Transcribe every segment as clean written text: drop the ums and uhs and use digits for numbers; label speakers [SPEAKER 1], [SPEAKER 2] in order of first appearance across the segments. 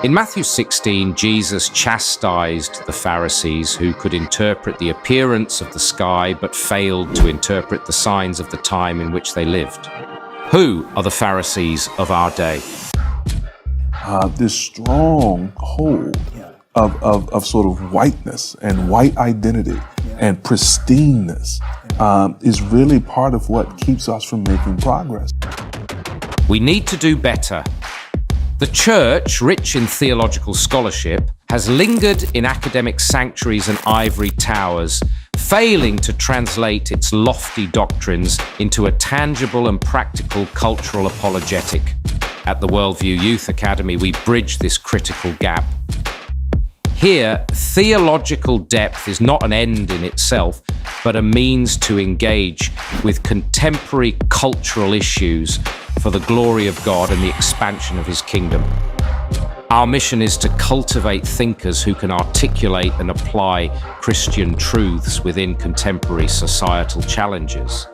[SPEAKER 1] In Matthew 16, Jesus chastised the Pharisees who could interpret the appearance of the sky but failed to interpret the signs of the time in which they lived. Who are the Pharisees of our day?
[SPEAKER 2] This strong hold of sort of whiteness and white identity and pristineness is really part of what keeps us from making progress.
[SPEAKER 1] We need to do better. The church, rich in theological scholarship, has lingered in academic sanctuaries and ivory towers, failing to translate its lofty doctrines into a tangible and practical cultural apologetic. At the Worldview Youth Academy, we bridge this critical gap. Here, theological depth is not an end in itself, but a means to engage with contemporary cultural issues for the glory of God and the expansion of His kingdom. Our mission is to cultivate thinkers who can articulate and apply Christian truths within contemporary societal challenges.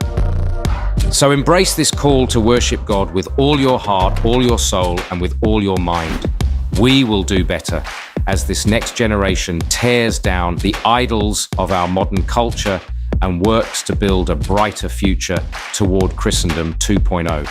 [SPEAKER 1] So embrace this call to worship God with all your heart, all your soul, and with all your mind. We will do better as this next generation tears down the idols of our modern culture and works to build a brighter future toward Christendom 2.0.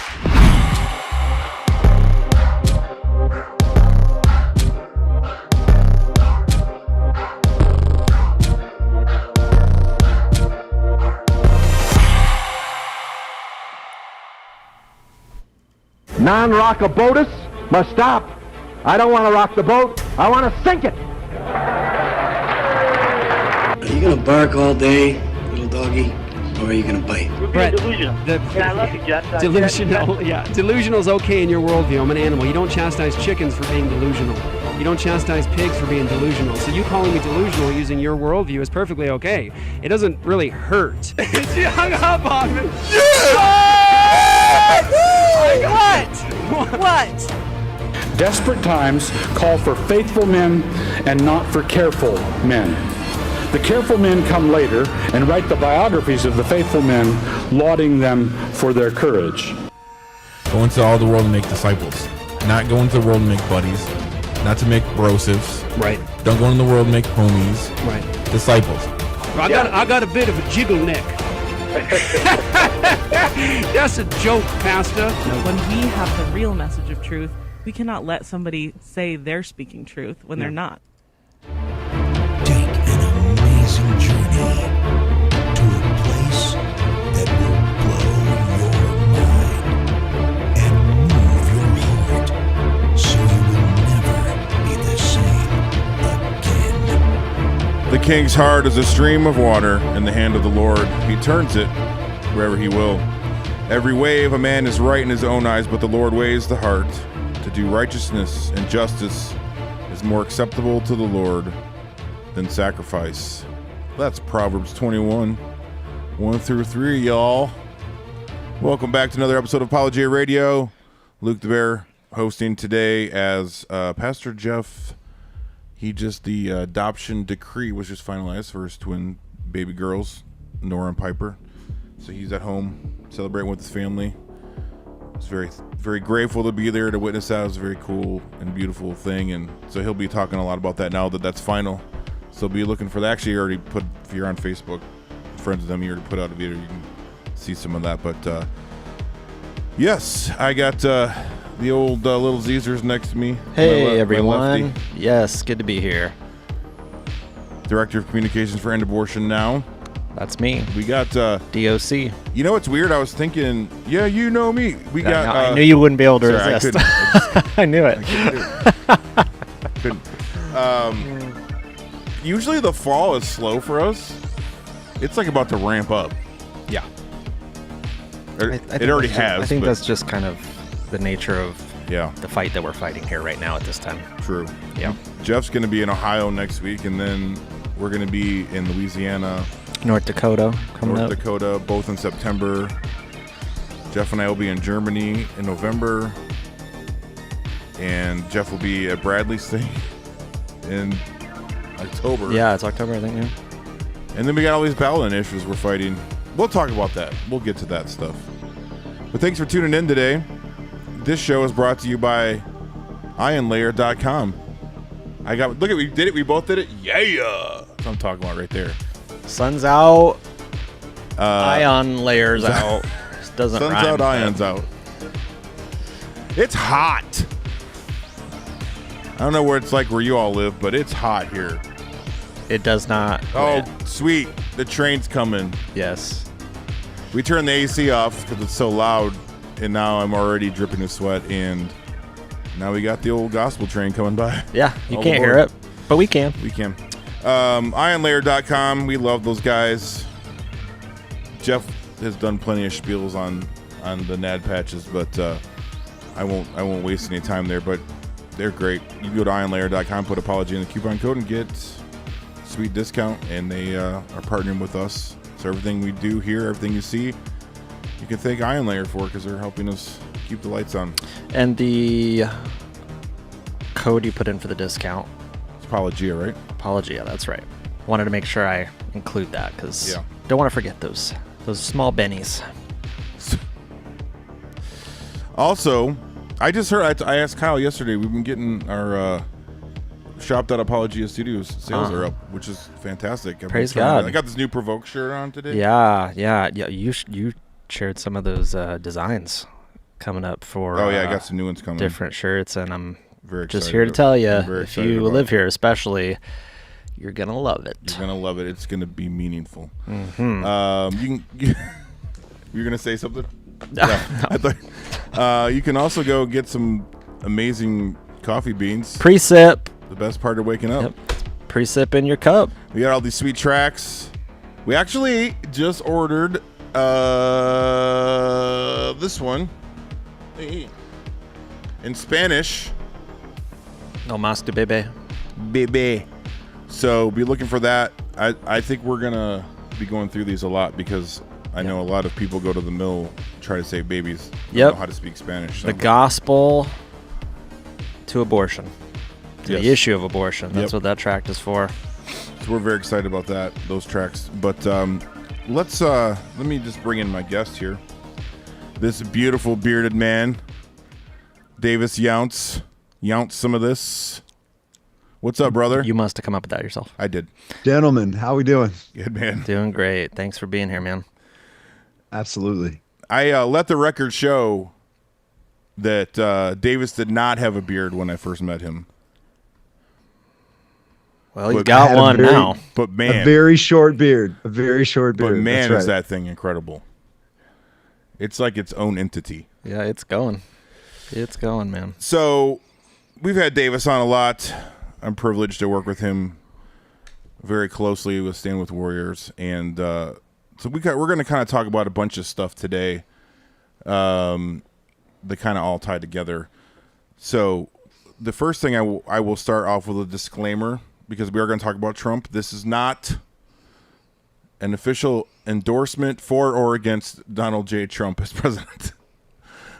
[SPEAKER 3] Non-rockabotus must stop. I don't want to rock the boat. I want to sink it.
[SPEAKER 4] Are you going to bark all day, little doggy, or are you going to bite?
[SPEAKER 5] We're being delusional. I love you, Jeff.
[SPEAKER 6] Delusional, yeah. Delusional's okay in your worldview. I'm an animal. You don't chastise chickens for being delusional. You don't chastise pigs for being delusional. So you calling me delusional using your worldview is perfectly okay. It doesn't really hurt. She hung up on me.
[SPEAKER 7] What?
[SPEAKER 8] Desperate times call for faithful men and not for careful men. The careful men come later and write the biographies of the faithful men, lauding them for their courage.
[SPEAKER 9] Go into all the world and make disciples. Not go into the world and make buddies. Not to make brosives.
[SPEAKER 6] Right.
[SPEAKER 9] Don't go into the world and make homies.
[SPEAKER 6] Right.
[SPEAKER 9] Disciples.
[SPEAKER 6] I got a bit of a jiggle neck. That's a joke, Pastor.
[SPEAKER 7] When we have the real message of truth, we cannot let somebody say they're speaking truth when they're not.
[SPEAKER 10] Take an amazing journey to a place that will blow your mind and move your heart so you will never be the same again.
[SPEAKER 11] The king's heart is a stream of water in the hand of the Lord. He turns it wherever he will. Every way of a man is right in his own eyes, but the Lord weighs the heart. To do righteousness and justice is more acceptable to the Lord than sacrifice. That's Proverbs 21, 1-3, y'all. Welcome back to another episode of Apologia Radio. Luke the Bear hosting today as Pastor Jeff. The adoption decree was just finalized for his twin baby girls, Nora and Piper. So he's at home celebrating with his family. It's very, very grateful to be there to witness that. It was a very cool and beautiful thing, and so he'll be talking a lot about that now that that's final. So be looking for that. Actually, you already put, if you're on Facebook, friends of them, you already put out a video. You can see some of that. But yes, I got the old little Zezers next to me.
[SPEAKER 12] Hey, everyone. Yes, good to be here.
[SPEAKER 11] Director of Communications for End Abortion Now.
[SPEAKER 12] That's me.
[SPEAKER 11] We got
[SPEAKER 12] DOC.
[SPEAKER 11] You know what's weird? I was thinking, yeah, you know me.
[SPEAKER 12] I knew you wouldn't be able to resist. I knew it.
[SPEAKER 11] I couldn't. Usually the fall is slow for us. It's like about to ramp up.
[SPEAKER 12] Yeah.
[SPEAKER 11] It already has.
[SPEAKER 12] I think that's just kind of the nature of
[SPEAKER 11] the
[SPEAKER 12] fight that we're fighting here right now at this time.
[SPEAKER 11] True.
[SPEAKER 12] Yeah.
[SPEAKER 11] Jeff's going to be in Ohio next week, and then we're going to be in Louisiana.
[SPEAKER 12] North Dakota coming up.
[SPEAKER 11] North Dakota, both in September. Jeff and I will be in Germany in November. And Jeff will be at Bradley's thing in October.
[SPEAKER 12] Yeah, it's October, I think, yeah.
[SPEAKER 11] And then we got all these ballot issues we're fighting. We'll talk about that. We'll get to that stuff. But thanks for tuning in today. This show is brought to you by IronLayer.com. Look at we did it. We both did it. Yeah. That's what I'm talking about right there.
[SPEAKER 12] Sun's out. Ion layers out. Doesn't
[SPEAKER 11] sun's
[SPEAKER 12] rhyme,
[SPEAKER 11] out, ions out. It's hot. I don't know where it's like where you all live, but it's hot here.
[SPEAKER 12] It does not.
[SPEAKER 11] Oh, sweet. The train's coming.
[SPEAKER 12] Yes.
[SPEAKER 11] We turned the AC off because it's so loud, and now I'm already dripping with sweat, and now we got the old gospel train coming by.
[SPEAKER 12] Yeah, you can't hear it, but we can.
[SPEAKER 11] We can. Ionlayer.com. We love those guys. Jeff has done plenty of spiels on the NAD patches, but I won't waste any time there. But they're great. You can go to ionlayer.com, put apology in the coupon code, and get sweet discount. And they are partnering with us. So everything we do here, everything you see, you can thank Ionlayer for because they're helping us keep the lights on.
[SPEAKER 12] And the code you put in for the discount.
[SPEAKER 11] It's Apologia, right?
[SPEAKER 12] Apologia, that's right. Wanted to make sure I include that because don't want to forget those small bennies.
[SPEAKER 11] Also, I just heard, I asked Kyle yesterday, we've been getting our shop.apologia studios sales are up, which is fantastic.
[SPEAKER 12] Praise God.
[SPEAKER 11] I got this new Provoke shirt on today.
[SPEAKER 12] Yeah. You shared some of those designs coming up for
[SPEAKER 11] I got some new ones coming.
[SPEAKER 12] Different shirts, and I'm
[SPEAKER 11] very
[SPEAKER 12] just here to tell you, if you live here especially, you're going to love it.
[SPEAKER 11] You're going to love it. It's going to be meaningful.
[SPEAKER 12] Mm-hmm.
[SPEAKER 11] You're going to say something?
[SPEAKER 12] No.
[SPEAKER 11] I thought, you can also go get some amazing coffee beans.
[SPEAKER 12] Pre-sip.
[SPEAKER 11] The best part of waking up.
[SPEAKER 12] Yep. Pre-sip in your cup.
[SPEAKER 11] We got all these sweet tracks. We actually just ordered this one in Spanish.
[SPEAKER 12] No mas tu bebe.
[SPEAKER 11] Bebe. So be looking for that. I think we're going to be going through these a lot because I know a lot of people go to the mill, try to save babies. Don't know how to speak Spanish.
[SPEAKER 12] The gospel to abortion. The issue of abortion. That's what that tract is for.
[SPEAKER 11] So we're very excited about that, those tracks. But let me just bring in my guest here. This beautiful bearded man, Davis Younts. Younts some of this. What's up, brother?
[SPEAKER 12] You must have come up with that yourself.
[SPEAKER 11] I did.
[SPEAKER 13] Gentlemen, how we doing?
[SPEAKER 11] Good, man.
[SPEAKER 12] Doing great. Thanks for being here, man.
[SPEAKER 13] Absolutely.
[SPEAKER 11] I let the record show that Davis did not have a beard when I first met him.
[SPEAKER 12] Well, he's got one now.
[SPEAKER 11] But man,
[SPEAKER 13] a very short beard. A very short beard.
[SPEAKER 11] But man,
[SPEAKER 13] That's
[SPEAKER 11] is that thing incredible. It's like its own entity.
[SPEAKER 12] Yeah, it's going. It's going, man.
[SPEAKER 11] So we've had Davis on a lot. I'm privileged to work with him very closely with Stand With Warriors. And so we're going to kind of talk about a bunch of stuff today that kind of all tie together. So the first thing I will start off with a disclaimer, because we are going to talk about Trump. This is not an official endorsement for or against Donald J. Trump as president.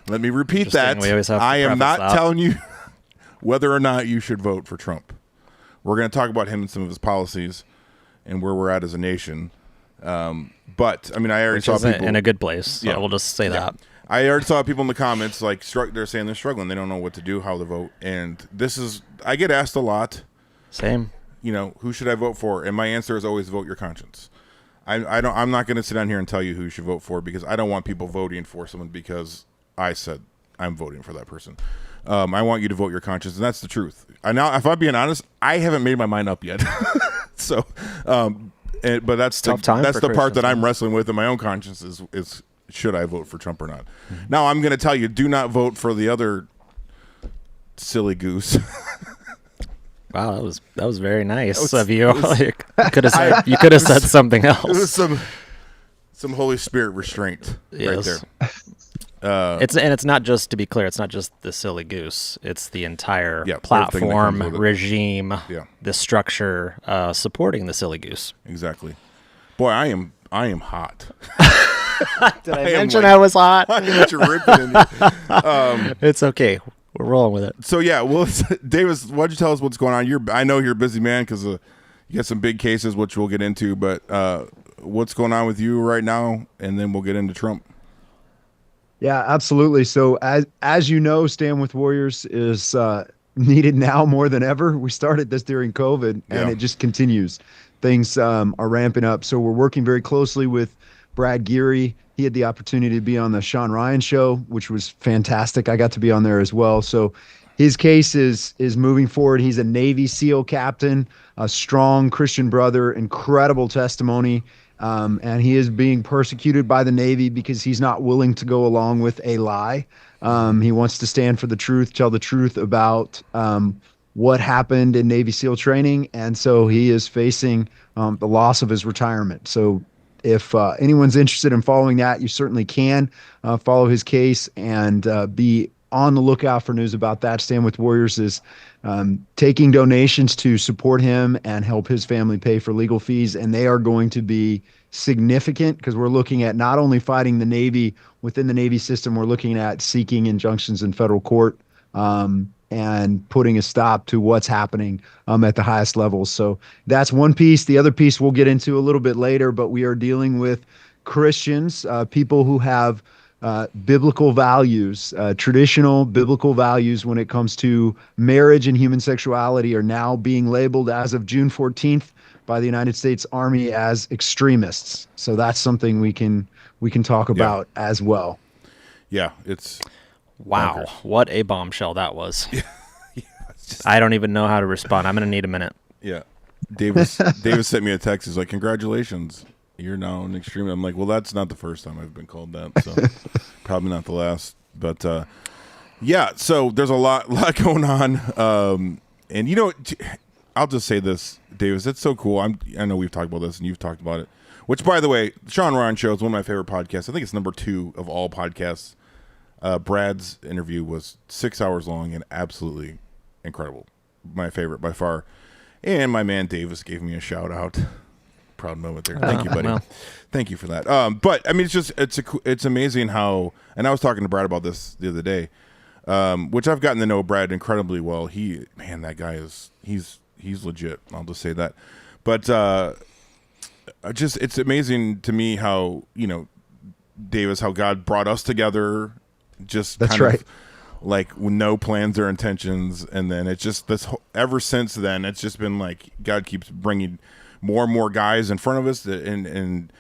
[SPEAKER 11] Let me repeat that. I am not telling you whether or not you should vote for Trump. We're going to talk about him and some of his policies and where we're at as a nation. But, I mean, I already saw people
[SPEAKER 12] in a good place. So we'll just say that.
[SPEAKER 11] I already saw people in the comments, like, they're saying they're struggling. They don't know what to do, how to vote. And I get asked a lot.
[SPEAKER 12] Same.
[SPEAKER 11] You know, who should I vote for? And my answer is always vote your conscience. I'm not going to sit down here and tell you who you should vote for because I don't want people voting for someone because I said I'm voting for that person. I want you to vote your conscience, and that's the truth. Now, if I'm being honest, I haven't made my mind up yet. So, but that's the part that I'm wrestling with in my own conscience is should I vote for Trump or not? Mm-hmm. Now, I'm going to tell you, do not vote for the other silly goose.
[SPEAKER 12] Wow, that was very nice of you. You could have said something else.
[SPEAKER 11] It was some Holy Spirit restraint right there.
[SPEAKER 12] It's not just, to be clear, it's not just the silly goose. It's the entire platform, regime, the structure supporting the silly goose.
[SPEAKER 11] Exactly. Boy, I am hot.
[SPEAKER 12] Did I mention I was hot?
[SPEAKER 11] I got you ripping in you.
[SPEAKER 12] It's okay. We're rolling with it.
[SPEAKER 11] So yeah, well, Davis, why don't you tell us what's going on? I know you're a busy man because you got some big cases, which we'll get into. But what's going on with you right now? And then we'll get into Trump.
[SPEAKER 13] Yeah, absolutely. So as you know, Stand With Warriors is needed now more than ever. We started this during COVID, and it just continues. Things are ramping up. So we're working very closely with Brad Geary. He had the opportunity to be on the Sean Ryan show, which was fantastic. I got to be on there as well. So his case is moving forward. He's a Navy SEAL captain, a strong Christian brother, incredible testimony. And he is being persecuted by the Navy because he's not willing to go along with a lie. He wants to stand for the truth, tell the truth about what happened in Navy SEAL training. And so he is facing the loss of his retirement. So if anyone's interested in following that, you certainly can follow his case and be on the lookout for news about that. Stand With Warriors is taking donations to support him and help his family pay for legal fees. And they are going to be significant because we're looking at not only fighting the Navy within the Navy system, we're looking at seeking injunctions in federal court and putting a stop to what's happening at the highest levels. So that's one piece. The other piece we'll get into a little bit later, but we are dealing with Christians, people who have biblical values, traditional biblical values when it comes to marriage and human sexuality are now being labeled as of June 14th by the United States Army as extremists. So that's something we can talk about as well.
[SPEAKER 11] Yeah, it's
[SPEAKER 12] wow, what a bombshell that was. I don't even know how to respond. I'm going to need a minute.
[SPEAKER 11] Yeah. Davis sent me a text. He's like, "Congratulations. You're now an extremist." I'm like, well, that's not the first time I've been called that, so probably not the last. But yeah, so there's a lot going on. And you know, I'll just say this, Davis, it's so cool. I know we've talked about this and you've talked about it. Which, by the way, Sean Ryan Show is one of my favorite podcasts. I think it's number 2 of all podcasts. Brad's interview was 6 hours long and absolutely incredible. My favorite by far. And my man Davis gave me a shout out. Proud moment there. Thank you, buddy. Well. Thank you for that. But I mean, it's amazing how, and I was talking to Brad about this the other day, which I've gotten to know Brad incredibly well. That guy he's legit. I'll just say that. But it's amazing to me how, you know, Davis, how God brought us together. Just
[SPEAKER 13] that's
[SPEAKER 11] kind
[SPEAKER 13] right.
[SPEAKER 11] of like with no plans or intentions, and then it's just ever since then it's just been like God keeps bringing more and more guys in front of us, and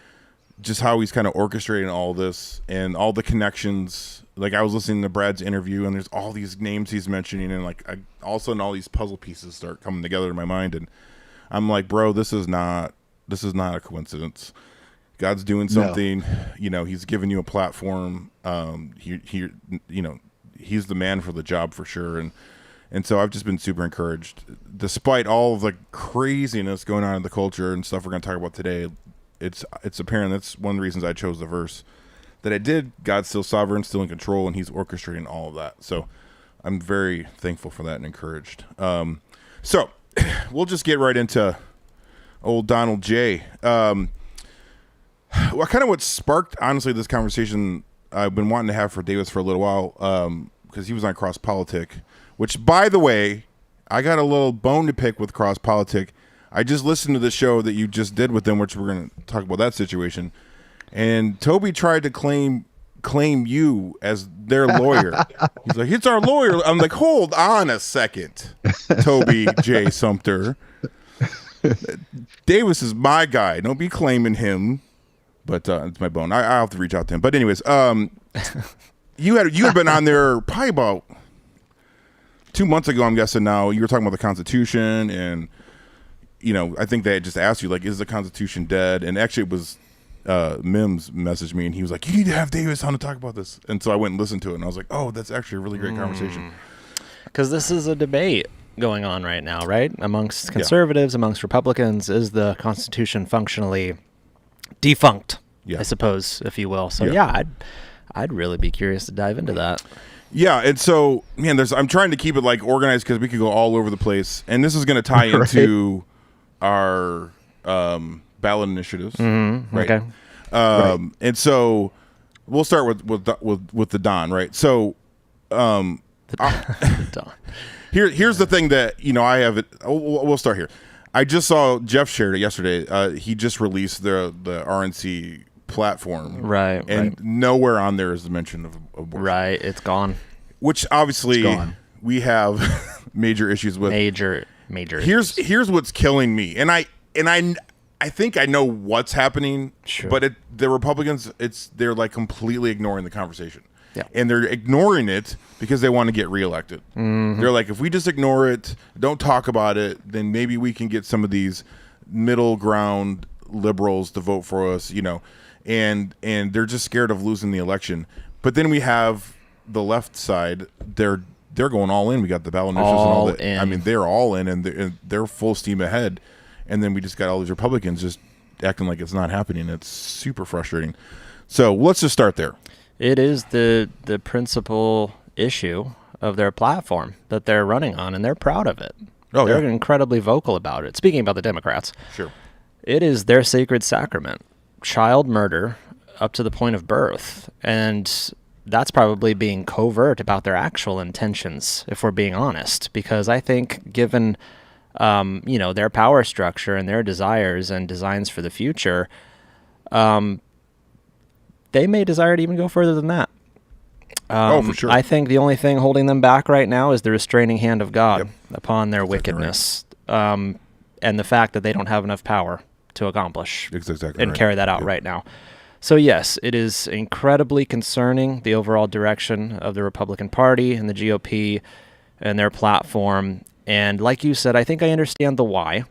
[SPEAKER 11] just how he's kind of orchestrating all this and all the connections. Like I was listening to Brad's interview, and there's all these names he's mentioning, and like all of a sudden all these puzzle pieces start coming together in my mind, and I'm like, bro, this is not a coincidence. God's doing something. No. You know, he's giving you a platform. He you know, he's the man for the job for sure, and so I've just been super encouraged, despite all of the craziness going on in the culture and stuff we're going to talk about today. It's apparent that's one of the reasons I chose the verse that I did. God's still sovereign, still in control, and he's orchestrating all of that. So I'm very thankful for that and encouraged. So we'll just get right into old Donald J. What sparked, honestly, this conversation I've been wanting to have for Davis for a little while, because he was on Cross Politic, which, by the way, I got a little bone to pick with Cross Politic. I just listened to the show that you just did with them, which we're going to talk about that situation. And Toby tried to claim you as their lawyer. He's like, it's our lawyer. I'm like, hold on a second, Toby J. Sumter. Davis is my guy. Don't be claiming him. But it's my bone. I'll have to reach out to him. But anyways, you had been on there probably about 2 months ago, I'm guessing now. You were talking about the Constitution, and you know, I think they had just asked you, like, is the Constitution dead? And actually it was Mims messaged me, and he was like, you need to have Davis on to talk about this. And so I went and listened to it, and I was like, oh, that's actually a really great conversation.
[SPEAKER 12] Because this is a debate going on right now, right? Amongst conservatives, amongst Republicans. Is the Constitution functionally defunct, I suppose, if you will. So I'd really be curious to dive into that.
[SPEAKER 11] Yeah, and so, man, I'm trying to keep it like organized because we could go all over the place, and this is going to tie into our ballot initiatives, right? Okay. And so we'll start with the Don, right? So,
[SPEAKER 12] Don.
[SPEAKER 11] Here's the thing that, you know, I have it. We'll start here. I just saw Jeff shared it yesterday. He just released the RNC platform,
[SPEAKER 12] right?
[SPEAKER 11] And nowhere on there is the mention of abortion.
[SPEAKER 12] Right, it's gone.
[SPEAKER 11] Which obviously we have major issues with.
[SPEAKER 12] Major.
[SPEAKER 11] Here's what's killing me, and I think I know what's happening, but the Republicans, they're like completely ignoring the conversation.
[SPEAKER 12] Yeah.
[SPEAKER 11] And they're ignoring it because they want to get reelected.
[SPEAKER 12] Mm-hmm.
[SPEAKER 11] They're like, if we just ignore it, don't talk about it, then maybe we can get some of these middle ground liberals to vote for us, and they're just scared of losing the election. But then we have the left side, they're going all in. We got the ballot initiatives and all that. I mean, they're all in, and they're full steam ahead. And then we just got all these Republicans just acting like it's not happening. It's super frustrating. So let's just start there.
[SPEAKER 12] It is the principal issue of their platform that they're running on, and they're proud of it.
[SPEAKER 11] Oh,
[SPEAKER 12] they're
[SPEAKER 11] yeah.
[SPEAKER 12] incredibly vocal about it. Speaking about the Democrats,
[SPEAKER 11] sure,
[SPEAKER 12] it is their sacred sacrament, child murder up to the point of birth, and that's probably being covert about their actual intentions, if we're being honest. Because I think, given their power structure and their desires and designs for the future, they may desire to even go further than that.
[SPEAKER 11] For sure.
[SPEAKER 12] I think the only thing holding them back right now is the restraining hand of God upon their wickedness, and the fact that they don't have enough power to accomplish carry that out right now. So yes, it is incredibly concerning, the overall direction of the Republican Party and the GOP and their platform. And like you said, I think I understand the why,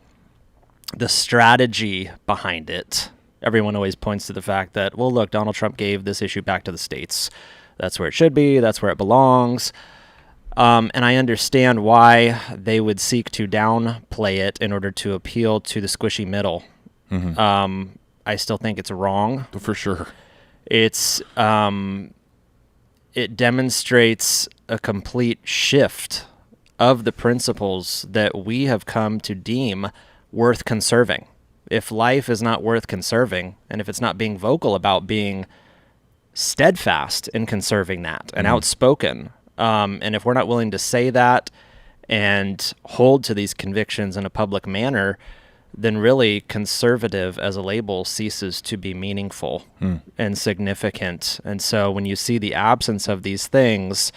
[SPEAKER 12] the strategy behind it. Everyone always points to the fact that, well, look, Donald Trump gave this issue back to the states. That's where it should be. That's where it belongs. And I understand why they would seek to downplay it in order to appeal to the squishy middle.
[SPEAKER 11] Mm-hmm.
[SPEAKER 12] I still think it's wrong.
[SPEAKER 11] For sure.
[SPEAKER 12] It demonstrates a complete shift of the principles that we have come to deem worth conserving. If life is not worth conserving, and if it's not being vocal about being steadfast in conserving that and outspoken, and if we're not willing to say that and hold to these convictions in a public manner, then really conservative as a label ceases to be meaningful and significant. And so when you see the absence of these things,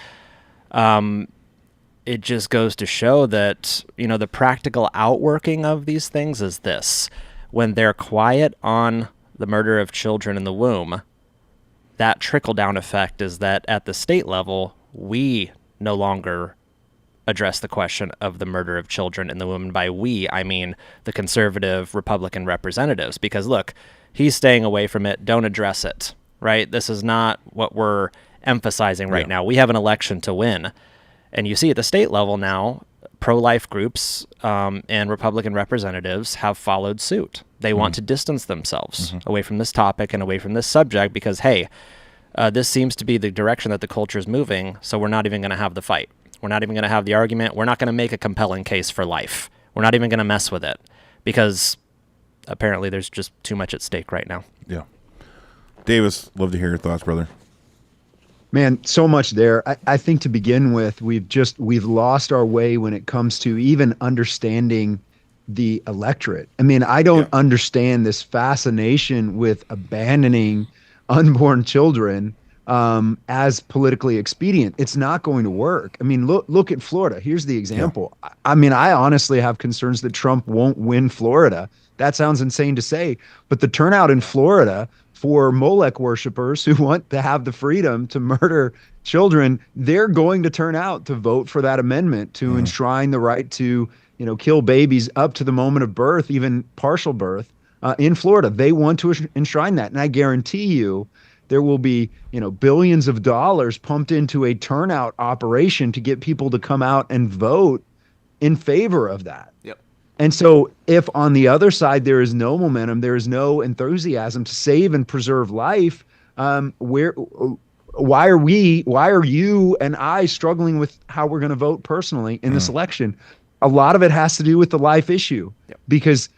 [SPEAKER 12] it just goes to show that, the practical outworking of these things is this. When they're quiet on the murder of children in the womb, that trickle-down effect is that at the state level, we no longer address the question of the murder of children in the womb. And by we, I mean the conservative Republican representatives. Because look, he's staying away from it. Don't address it, right? This is not what we're emphasizing right now. We have an election to win. And you see at the state level now, pro-life groups and Republican representatives have followed suit. They want to distance themselves away from this topic and away from this subject because, hey, this seems to be the direction that the culture is moving, so we're not even going to have the fight. We're not even going to have the argument. We're not going to make a compelling case for life. We're not even going to mess with it because apparently there's just too much at stake right now.
[SPEAKER 11] Yeah. Davis, love to hear your thoughts, brother.
[SPEAKER 13] Man, so much there. I think to begin with, we've lost our way when it comes to even understanding the electorate. I mean, I don't understand this fascination with abandoning unborn children as politically expedient. It's not going to work. I mean, look at Florida. Here's the example. Yeah. I mean, I honestly have concerns that Trump won't win Florida. That sounds insane to say, but the turnout in Florida for Molech worshipers who want to have the freedom to murder children, they're going to turn out to vote for that amendment to enshrine the right to, kill babies up to the moment of birth, even partial birth, in Florida. They want to enshrine that. And I guarantee you there will be, billions of dollars pumped into a turnout operation to get people to come out and vote in favor of that.
[SPEAKER 1] Yep.
[SPEAKER 13] And so if on the other side there is no momentum, there is no enthusiasm to save and preserve life, why are you and I struggling with how we're going to vote personally in this election? A lot of it has to do with the life issue, because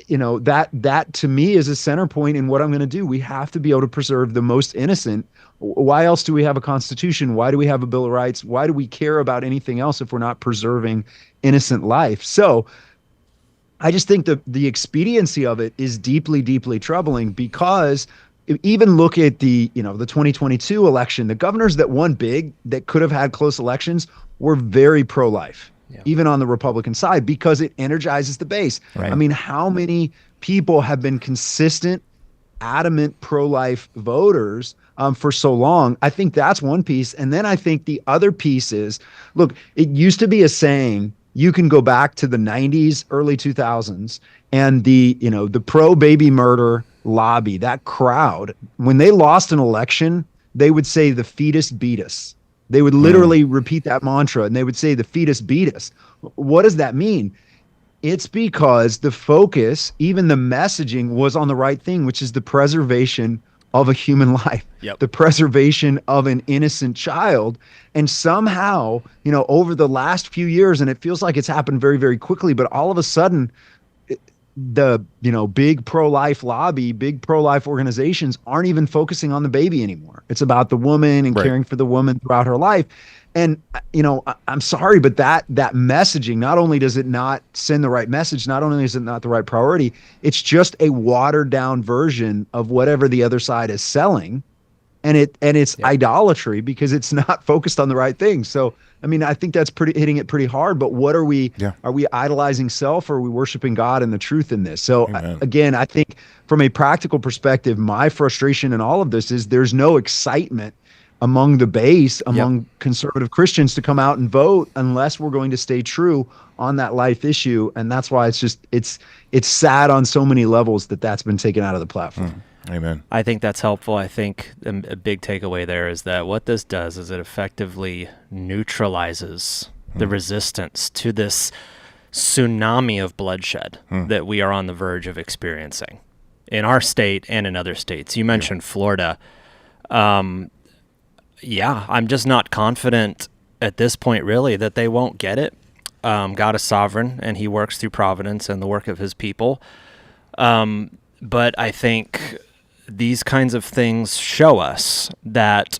[SPEAKER 13] that to me is a center point in what I'm going to do. We have to be able to preserve the most innocent. Why else do we have a constitution? Why do we have a Bill of Rights? Why do we care about anything else if we're not preserving innocent life? So I just think the expediency of it is deeply, deeply troubling, because even look at the 2022 election, the governors that won big, that could have had close elections, were very pro-life. even on the Republican side, because it energizes the base.
[SPEAKER 12] Right.
[SPEAKER 13] I mean, how many people have been consistent, adamant pro-life voters for so long? I think that's one piece. And then I think the other piece is, look, it used to be a saying, you can go back to the 90s, early 2000s, and the pro-baby murder lobby, that crowd, when they lost an election, they would say the fetus beat us. They would literally repeat that mantra, and they would say the fetus beat us. What does that mean? It's because the focus, even the messaging, was on the right thing, which is the preservation of a human life, the preservation of an innocent child. And somehow, over the last few years, and it feels like it's happened very, very quickly, but all of a sudden, the big pro-life lobby, big pro-life organizations aren't even focusing on the baby anymore. It's about the woman and caring for the woman throughout her life. And I'm sorry, but that messaging, not only does it not send the right message, not only is it not the right priority, it's just a watered down version of whatever the other side is selling. And it's idolatry because it's not focused on the right thing. So I mean, I think that's hitting it pretty hard, but what are we, are we idolizing self, or are we worshiping God and the truth in this? So again, I think from a practical perspective, my frustration in all of this is there's no excitement among the base, among conservative Christians to come out and vote unless we're going to stay true on that life issue. And that's why it's sad on so many levels that that's been taken out of the platform.
[SPEAKER 11] Amen.
[SPEAKER 12] I think that's helpful. I think a big takeaway there is that what this does is it effectively neutralizes the resistance to this tsunami of bloodshed that we are on the verge of experiencing in our state and in other states. You mentioned Florida. I'm just not confident at this point, really, that they won't get it. God is sovereign, and he works through providence and the work of his people. But I think these kinds of things show us that,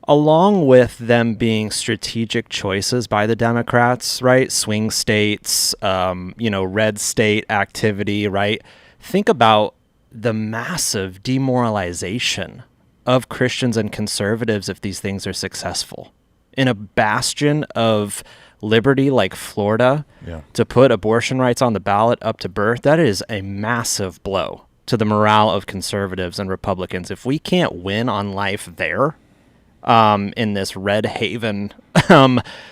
[SPEAKER 12] along with them being strategic choices by the Democrats, right? Swing states, red state activity, right? Think about the massive demoralization of Christians and conservatives if these things are successful. In a bastion of liberty like Florida, to put abortion rights on the ballot up to birth, that is a massive blow to the morale of conservatives and Republicans. If we can't win on life there, in this red haven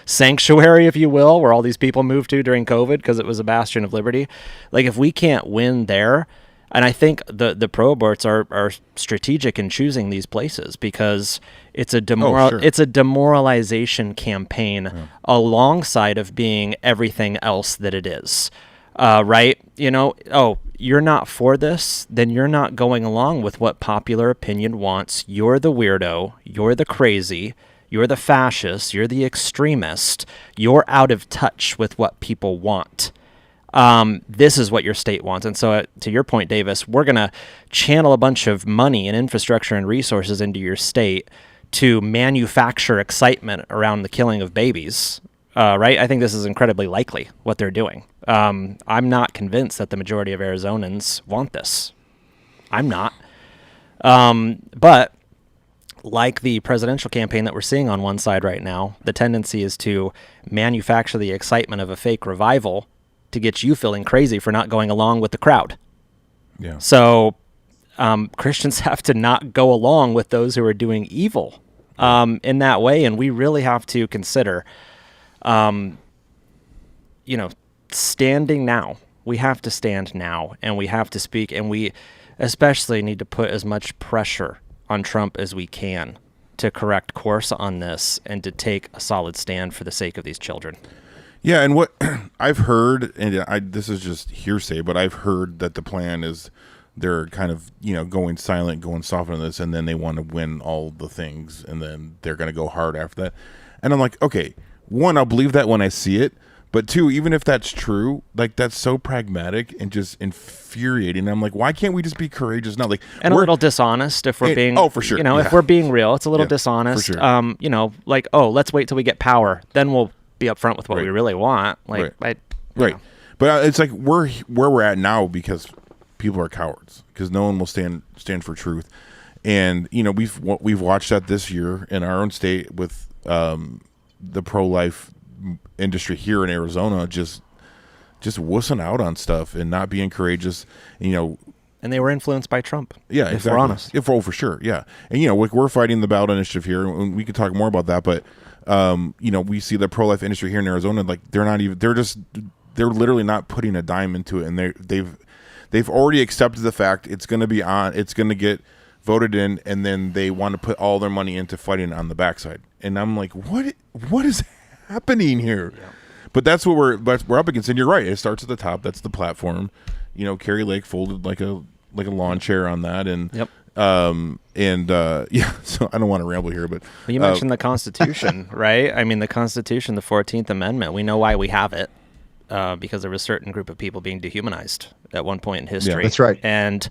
[SPEAKER 12] sanctuary, if you will, where all these people moved to during COVID because it was a bastion of liberty, like if we can't win there, and I think the pro-aborts are strategic in choosing these places because it's a demoralization campaign alongside of being everything else that it is. Right? You're not for this, then you're not going along with what popular opinion wants. You're the weirdo. You're the crazy. You're the fascist. You're the extremist. You're out of touch with what people want. This is what your state wants. And so to your point, Davis, we're going to channel a bunch of money and infrastructure and resources into your state to manufacture excitement around the killing of babies. Right? I think this is incredibly likely what they're doing. I'm not convinced that the majority of Arizonans want this. I'm not. But like the presidential campaign that we're seeing on one side right now, the tendency is to manufacture the excitement of a fake revival to get you feeling crazy for not going along with the crowd.
[SPEAKER 11] Yeah.
[SPEAKER 12] So Christians have to not go along with those who are doing evil in that way, and we really have to consider standing now. We have to stand now, and we have to speak, and we especially need to put as much pressure on Trump as we can to correct course on this and to take a solid stand for the sake of these children.
[SPEAKER 11] Yeah, and what I've heard, and this is just hearsay, but I've heard that the plan is they're kind of, going silent, going soft on this, and then they want to win all the things, and then they're going to go hard after that. And I'm like, okay, one, I'll believe that when I see it, but two, even if that's true, like that's so pragmatic and just infuriating. I'm like, why can't we just be courageous now? Like,
[SPEAKER 12] and a little dishonest if we're being,
[SPEAKER 11] for sure.
[SPEAKER 12] If we're being real, it's a little dishonest.
[SPEAKER 11] For sure.
[SPEAKER 12] Let's wait till we get power, then we'll be upfront with what we really want. Right.
[SPEAKER 11] But it's like where we're at now because people are cowards because no one will stand for truth. And we've watched that this year in our own state with the pro-life industry here in Arizona just wussing out on stuff and not being courageous,
[SPEAKER 12] And they were influenced by Trump.
[SPEAKER 11] Yeah,
[SPEAKER 12] if
[SPEAKER 11] exactly.
[SPEAKER 12] we're honest.
[SPEAKER 11] For sure, yeah. And, we're fighting the ballot initiative here, and we could talk more about that, but, we see the pro-life industry here in Arizona, like, they're literally not putting a dime into it, and they've already accepted the fact it's going to get voted in, and then they want to put all their money into fighting on the backside. And I'm like, what is happening here? Yeah. But that's what we're up against. And you're right. It starts at the top. That's the platform. Carrie Lake folded like a lawn chair on that. And
[SPEAKER 12] yep.
[SPEAKER 11] So I don't want to ramble here, but
[SPEAKER 12] you mentioned the Constitution, right? I mean, the Constitution, the 14th Amendment. We know why we have it, because there was a certain group of people being dehumanized at one point in history.
[SPEAKER 13] Yeah, that's right.
[SPEAKER 12] And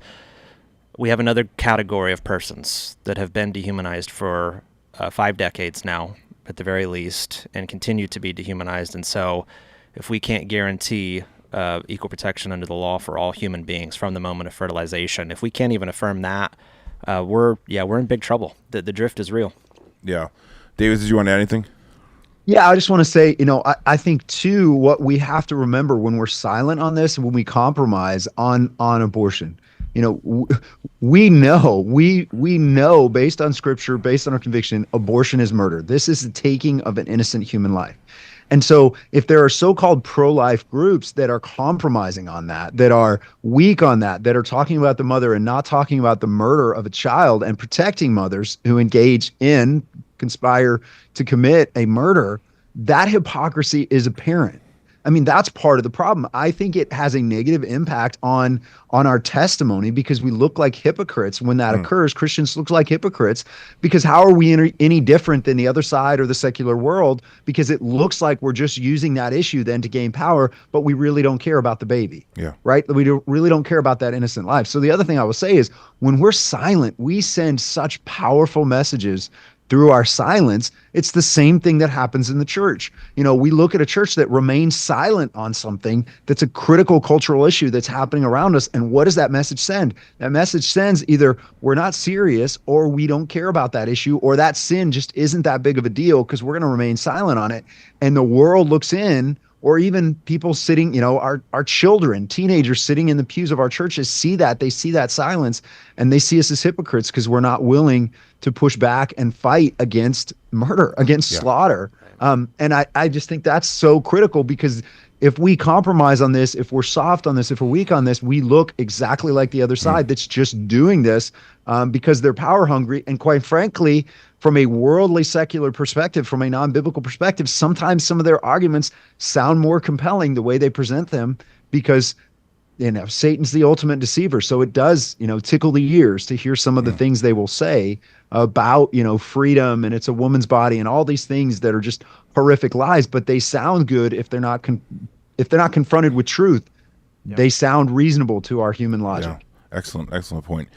[SPEAKER 12] we have another category of persons that have been dehumanized for 5 decades now, at the very least, and continue to be dehumanized. And so if we can't guarantee equal protection under the law for all human beings from the moment of fertilization, if we can't even affirm that, we're in big trouble. The drift is real.
[SPEAKER 11] Yeah. Davis, did you want to add anything?
[SPEAKER 13] Yeah, I just want to say, I think too, what we have to remember when we're silent on this, when we compromise on abortion, we know based on scripture, based on our conviction, abortion is murder. This is the taking of an innocent human life. And so if there are so-called pro-life groups that are compromising on that are weak on that are talking about the mother and not talking about the murder of a child and protecting mothers who conspire to commit a murder, that hypocrisy is apparent. I mean, that's part of the problem. I think it has a negative impact on our testimony because we look like hypocrites when that occurs. Christians look like hypocrites because how are we any different than the other side or the secular world? Because it looks like we're just using that issue then to gain power, but we really don't care about the baby.
[SPEAKER 11] Yeah.
[SPEAKER 13] Right? We really don't care about that innocent life. So the other thing I will say is when we're silent, we send such powerful messages through our silence. It's the same thing that happens in the church. We look at a church that remains silent on something that's a critical cultural issue that's happening around us. And what does that message send? That message sends either we're not serious or we don't care about that issue or that sin just isn't that big of a deal because we're going to remain silent on it. And the world looks in, or even people sitting, our children, teenagers sitting in the pews of our churches see that. They see that silence and they see us as hypocrites because we're not willing to push back and fight against murder, against slaughter. And I just think that's so critical because if we compromise on this, if we're soft on this, if we're weak on this, we look exactly like the other side that's just doing this because they're power hungry. And quite frankly, from a worldly secular perspective, from a non-biblical perspective, sometimes some of their arguments sound more compelling the way they present them because Satan's the ultimate deceiver. So it does, tickle the ears to hear some of the things they will say about, freedom and it's a woman's body and all these things that are just horrific lies, but they sound good if they're not confronted with truth. Yeah. They sound reasonable to our human logic.
[SPEAKER 11] Yeah. Excellent point.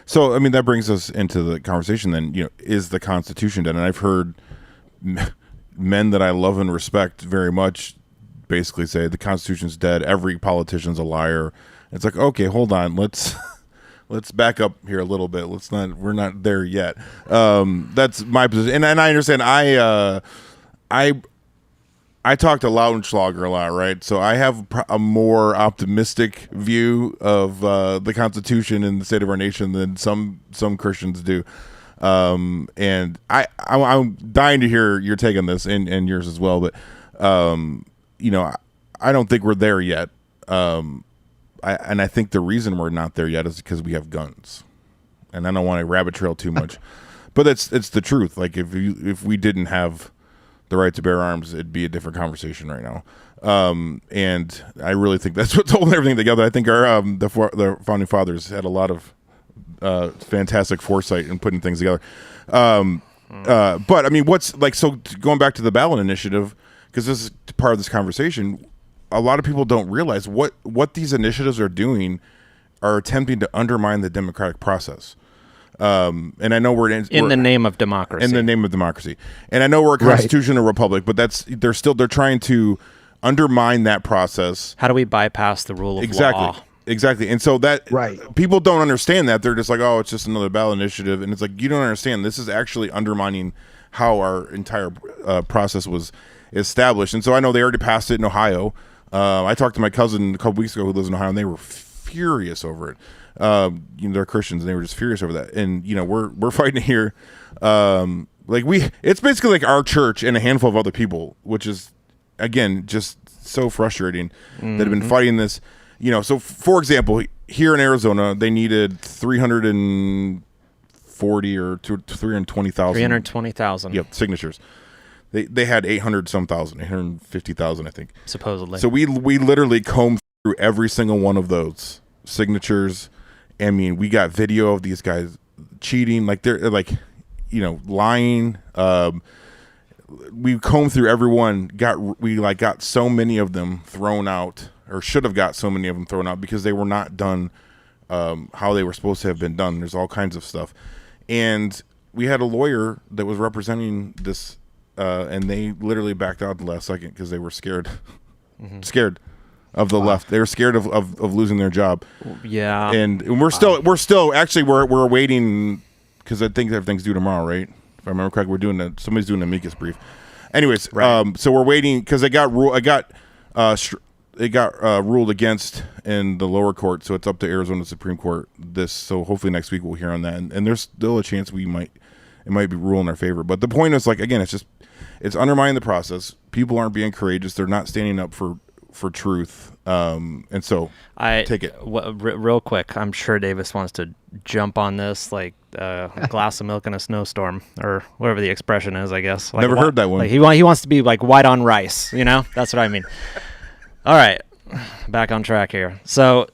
[SPEAKER 11] So, I mean, that brings us into the conversation then, is the Constitution dead? And I've heard men that I love and respect very much basically say the Constitution's dead. Every politician's a liar. It's like, okay, hold on. Let's back up here a little bit. We're not there yet. That's my position. And I understand I talk to Lautenschlager a lot, right? So I have a more optimistic view of the Constitution and the state of our nation than some Christians do. And I'm dying to hear your take on this and yours as well. But, I don't think we're there yet. I think the reason we're not there yet is because we have guns. And I don't want to rabbit trail too much. But it's the truth. Like if we didn't have the right to bear arms, it'd be a different conversation right now. And I really think that's what's holding everything together. I think our the founding fathers had a lot of fantastic foresight in putting things together. But I mean, going back to the ballot initiative, because this is part of this conversation, a lot of people don't realize what these initiatives are doing are attempting to undermine the democratic process. And I know we're
[SPEAKER 12] in the name of democracy.
[SPEAKER 11] In the name of democracy. And I know we're a constitutional republic, but they're trying to undermine that process.
[SPEAKER 12] How do we bypass the rule of law?
[SPEAKER 11] Exactly. And so people don't understand that. They're just like, oh, it's just another ballot initiative. And it's like, you don't understand. This is actually undermining how our entire process was established. And so I know they already passed it in Ohio. I talked to my cousin a couple weeks ago who lives in Ohio, and they were furious over it. They're Christians, and they were just furious over that. And we're fighting here. It's basically like our church and a handful of other people, which is, again, just so frustrating that have been fighting this. So for example, here in Arizona, they needed 340 or 320,000.
[SPEAKER 12] 320,000.
[SPEAKER 11] Yep, signatures. They had 850,000, I think.
[SPEAKER 12] Supposedly.
[SPEAKER 11] So we literally combed through every single one of those signatures. I mean, we got video of these guys cheating, like they're like, lying. We combed through everyone. Got so many of them thrown out, or should have got so many of them thrown out because they were not done how they were supposed to have been done. There's all kinds of stuff, and we had a lawyer that was representing this, and they literally backed out at the last second because they were scared, scared of the left. They were scared of losing their job.
[SPEAKER 12] Yeah,
[SPEAKER 11] and we're still actually we're waiting because I think everything's due tomorrow, right? If I remember correctly, somebody's doing an amicus brief. Anyways,
[SPEAKER 12] right.
[SPEAKER 11] So we're waiting because it got ruled against in the lower court, so it's up to Arizona Supreme Court. So hopefully next week we'll hear on that, and there's still a chance it might be ruled in our favor. But the point is, again, it's undermining the process. People aren't being courageous. They're not standing up for truth. And so take it.
[SPEAKER 12] Real quick, I'm sure Davis wants to jump on this like a glass of milk in a snowstorm, or whatever the expression is, I guess.
[SPEAKER 11] Never heard that one.
[SPEAKER 12] He wants to be like white on rice, That's what I mean. All right, back on track here. So,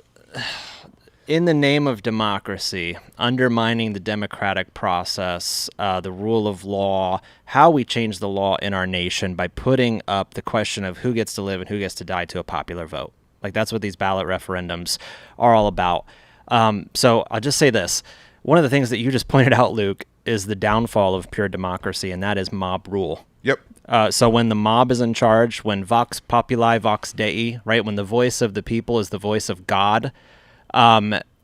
[SPEAKER 12] in the name of democracy, undermining the democratic process, the rule of law, how we change the law in our nation by putting up the question of who gets to live and who gets to die to a popular vote. That's what these ballot referendums are all about. So I'll just say this. One of the things that you just pointed out, Luke, is the downfall of pure democracy, and that is mob rule.
[SPEAKER 11] Yep.
[SPEAKER 12] So when the mob is in charge, when vox populi, vox dei, right? When the voice of the people is the voice of God,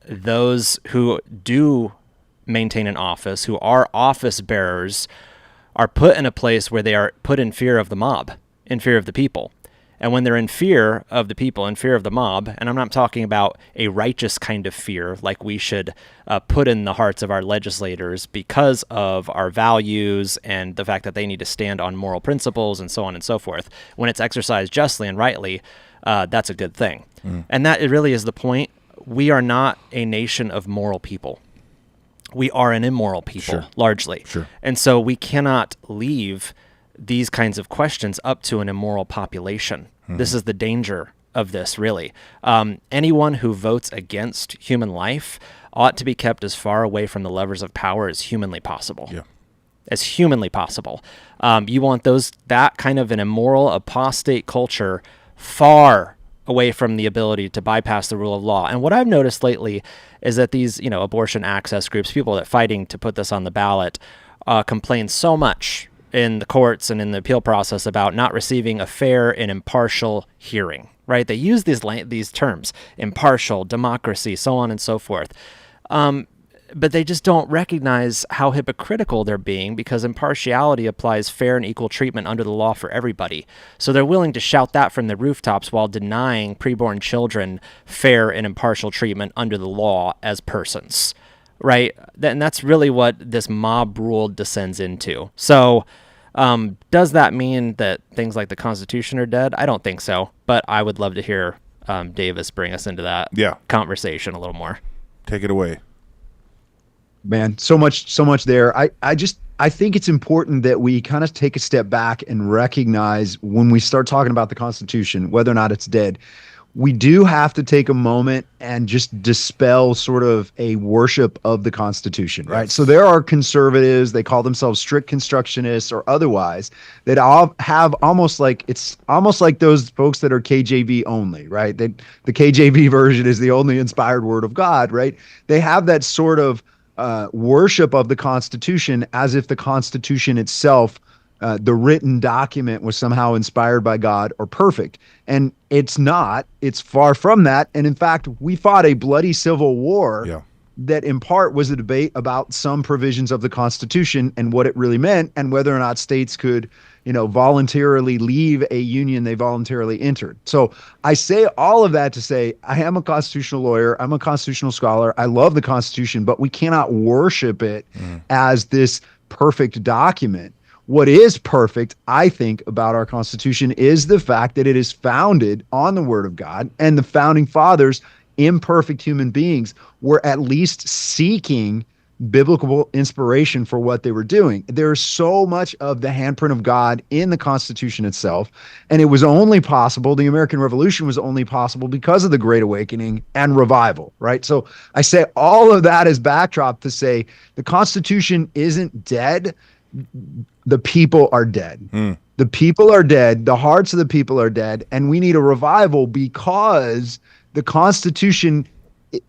[SPEAKER 12] those who do maintain an office, who are office bearers, are put in a place where they are put in fear of the mob, in fear of the people. And when they're in fear of the people, in fear of the mob, and I'm not talking about a righteous kind of fear like we should put in the hearts of our legislators because of our values and the fact that they need to stand on moral principles and so on and so forth. When it's exercised justly and rightly, that's a good thing. And that it really is the point. We are not a nation of moral people. We are an immoral people, largely.
[SPEAKER 11] Sure.
[SPEAKER 12] And so we cannot leave these kinds of questions up to an immoral population. This is the danger of this, really. Anyone who votes against human life ought to be kept as far away from the levers of power as humanly possible.
[SPEAKER 11] Yeah.
[SPEAKER 12] As humanly possible. You want that kind of an immoral, apostate culture far away from the ability to bypass the rule of law. And what I've noticed lately is that these, abortion access groups, people that are fighting to put this on the ballot, complain so much in the courts and in the appeal process about not receiving a fair and impartial hearing, right? They use these terms, impartial, democracy, so on and so forth. But they just don't recognize how hypocritical they're being, because impartiality applies fair and equal treatment under the law for everybody. So they're willing to shout that from the rooftops while denying preborn children fair and impartial treatment under the law as persons, right? And that's really what this mob rule descends into. So does that mean that things like the Constitution are dead? I don't think so, but I would love to hear Davis bring us into that conversation a little more.
[SPEAKER 11] Take it away.
[SPEAKER 13] Man, so much there. I think it's important that we kind of take a step back and recognize when we start talking about the Constitution, whether or not it's dead, we do have to take a moment and just dispel sort of a worship of the Constitution, right? So there are conservatives, they call themselves strict constructionists or otherwise, that all have almost like those folks that are KJV only, right? The KJV version is the only inspired word of God, right? They have that sort of worship of the Constitution as if the Constitution itself, the written document, was somehow inspired by God or perfect. And it's not. It's far from that. And in fact, we fought a bloody civil war that in part was a debate about some provisions of the Constitution and what it really meant, and whether or not states could, voluntarily leave a union they voluntarily entered. So I say all of that to say I am a constitutional lawyer. I'm a constitutional scholar. I love the Constitution, but we cannot worship it as this perfect document. What is perfect, I think, about our Constitution is the fact that it is founded on the Word of God, and the founding fathers, imperfect human beings, were at least seeking biblical inspiration for what they were doing. There's so much of the handprint of God in the Constitution itself, and it was only possible, the American Revolution was only possible because of the Great Awakening and revival, right? So I say all of that as backdrop to say the Constitution isn't dead. The people are dead. The people are dead. The hearts of the people are dead. And we need a revival because the Constitution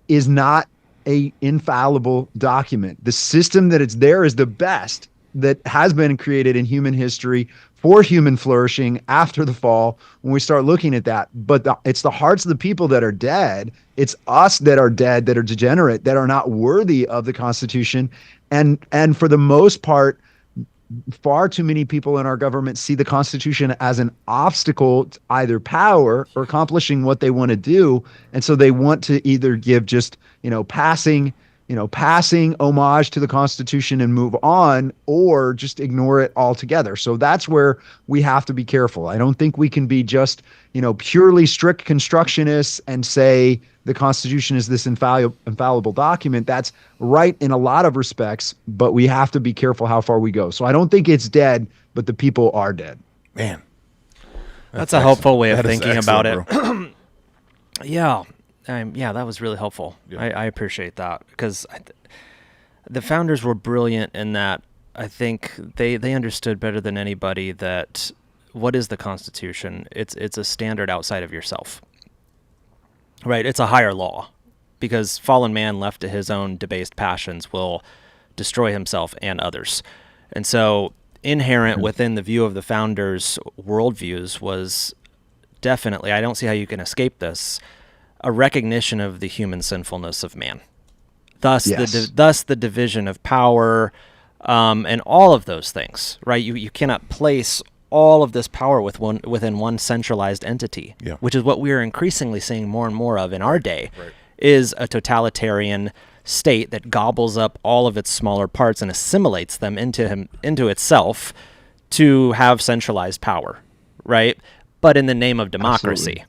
[SPEAKER 13] is not a infallible document. The system that it's there is the best that has been created in human history for human flourishing after the fall when we start looking at that. But it's the hearts of the people that are dead. It's us that are dead, that are degenerate, that are not worthy of the Constitution. And for the most part, far too many people in our government see the Constitution as an obstacle to either power or accomplishing what they want to do. And so they want to either give just, passing homage to the Constitution and move on, or just ignore it altogether. So that's where we have to be careful. I don't think we can be just, purely strict constructionists and say the Constitution is this infallible document. That's right in a lot of respects, but we have to be careful how far we go. So I don't think it's dead, but the people are dead.
[SPEAKER 11] Man,
[SPEAKER 12] that's a helpful way of thinking about it. Yeah. That was really helpful. Yeah. I appreciate that, because the founders were brilliant in that I think they understood better than anybody that what is the Constitution? It's a standard outside of yourself. Right, it's a higher law, because fallen man left to his own debased passions will destroy himself and others. And so inherent within the view of the founders' worldviews was definitely, I don't see how you can escape this, a recognition of the human sinfulness of man. Thus, thus the division of power, and all of those things, right? You cannot place all of this power within one centralized entity, which is what we are increasingly seeing more and more of in our day, is a totalitarian state that gobbles up all of its smaller parts and assimilates them into itself to have centralized power, right? But in the name of democracy.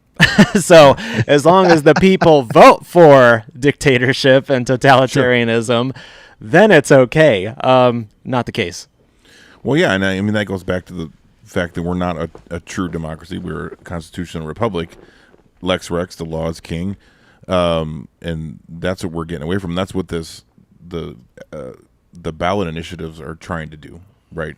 [SPEAKER 12] So as long as the people vote for dictatorship and totalitarianism, then it's okay. Not the case.
[SPEAKER 11] Well, yeah, and I mean that goes back to the fact that we're not a true democracy. We're a constitutional republic. Lex Rex, the law is king, and that's what we're getting away from. That's what the ballot initiatives are trying to do, right?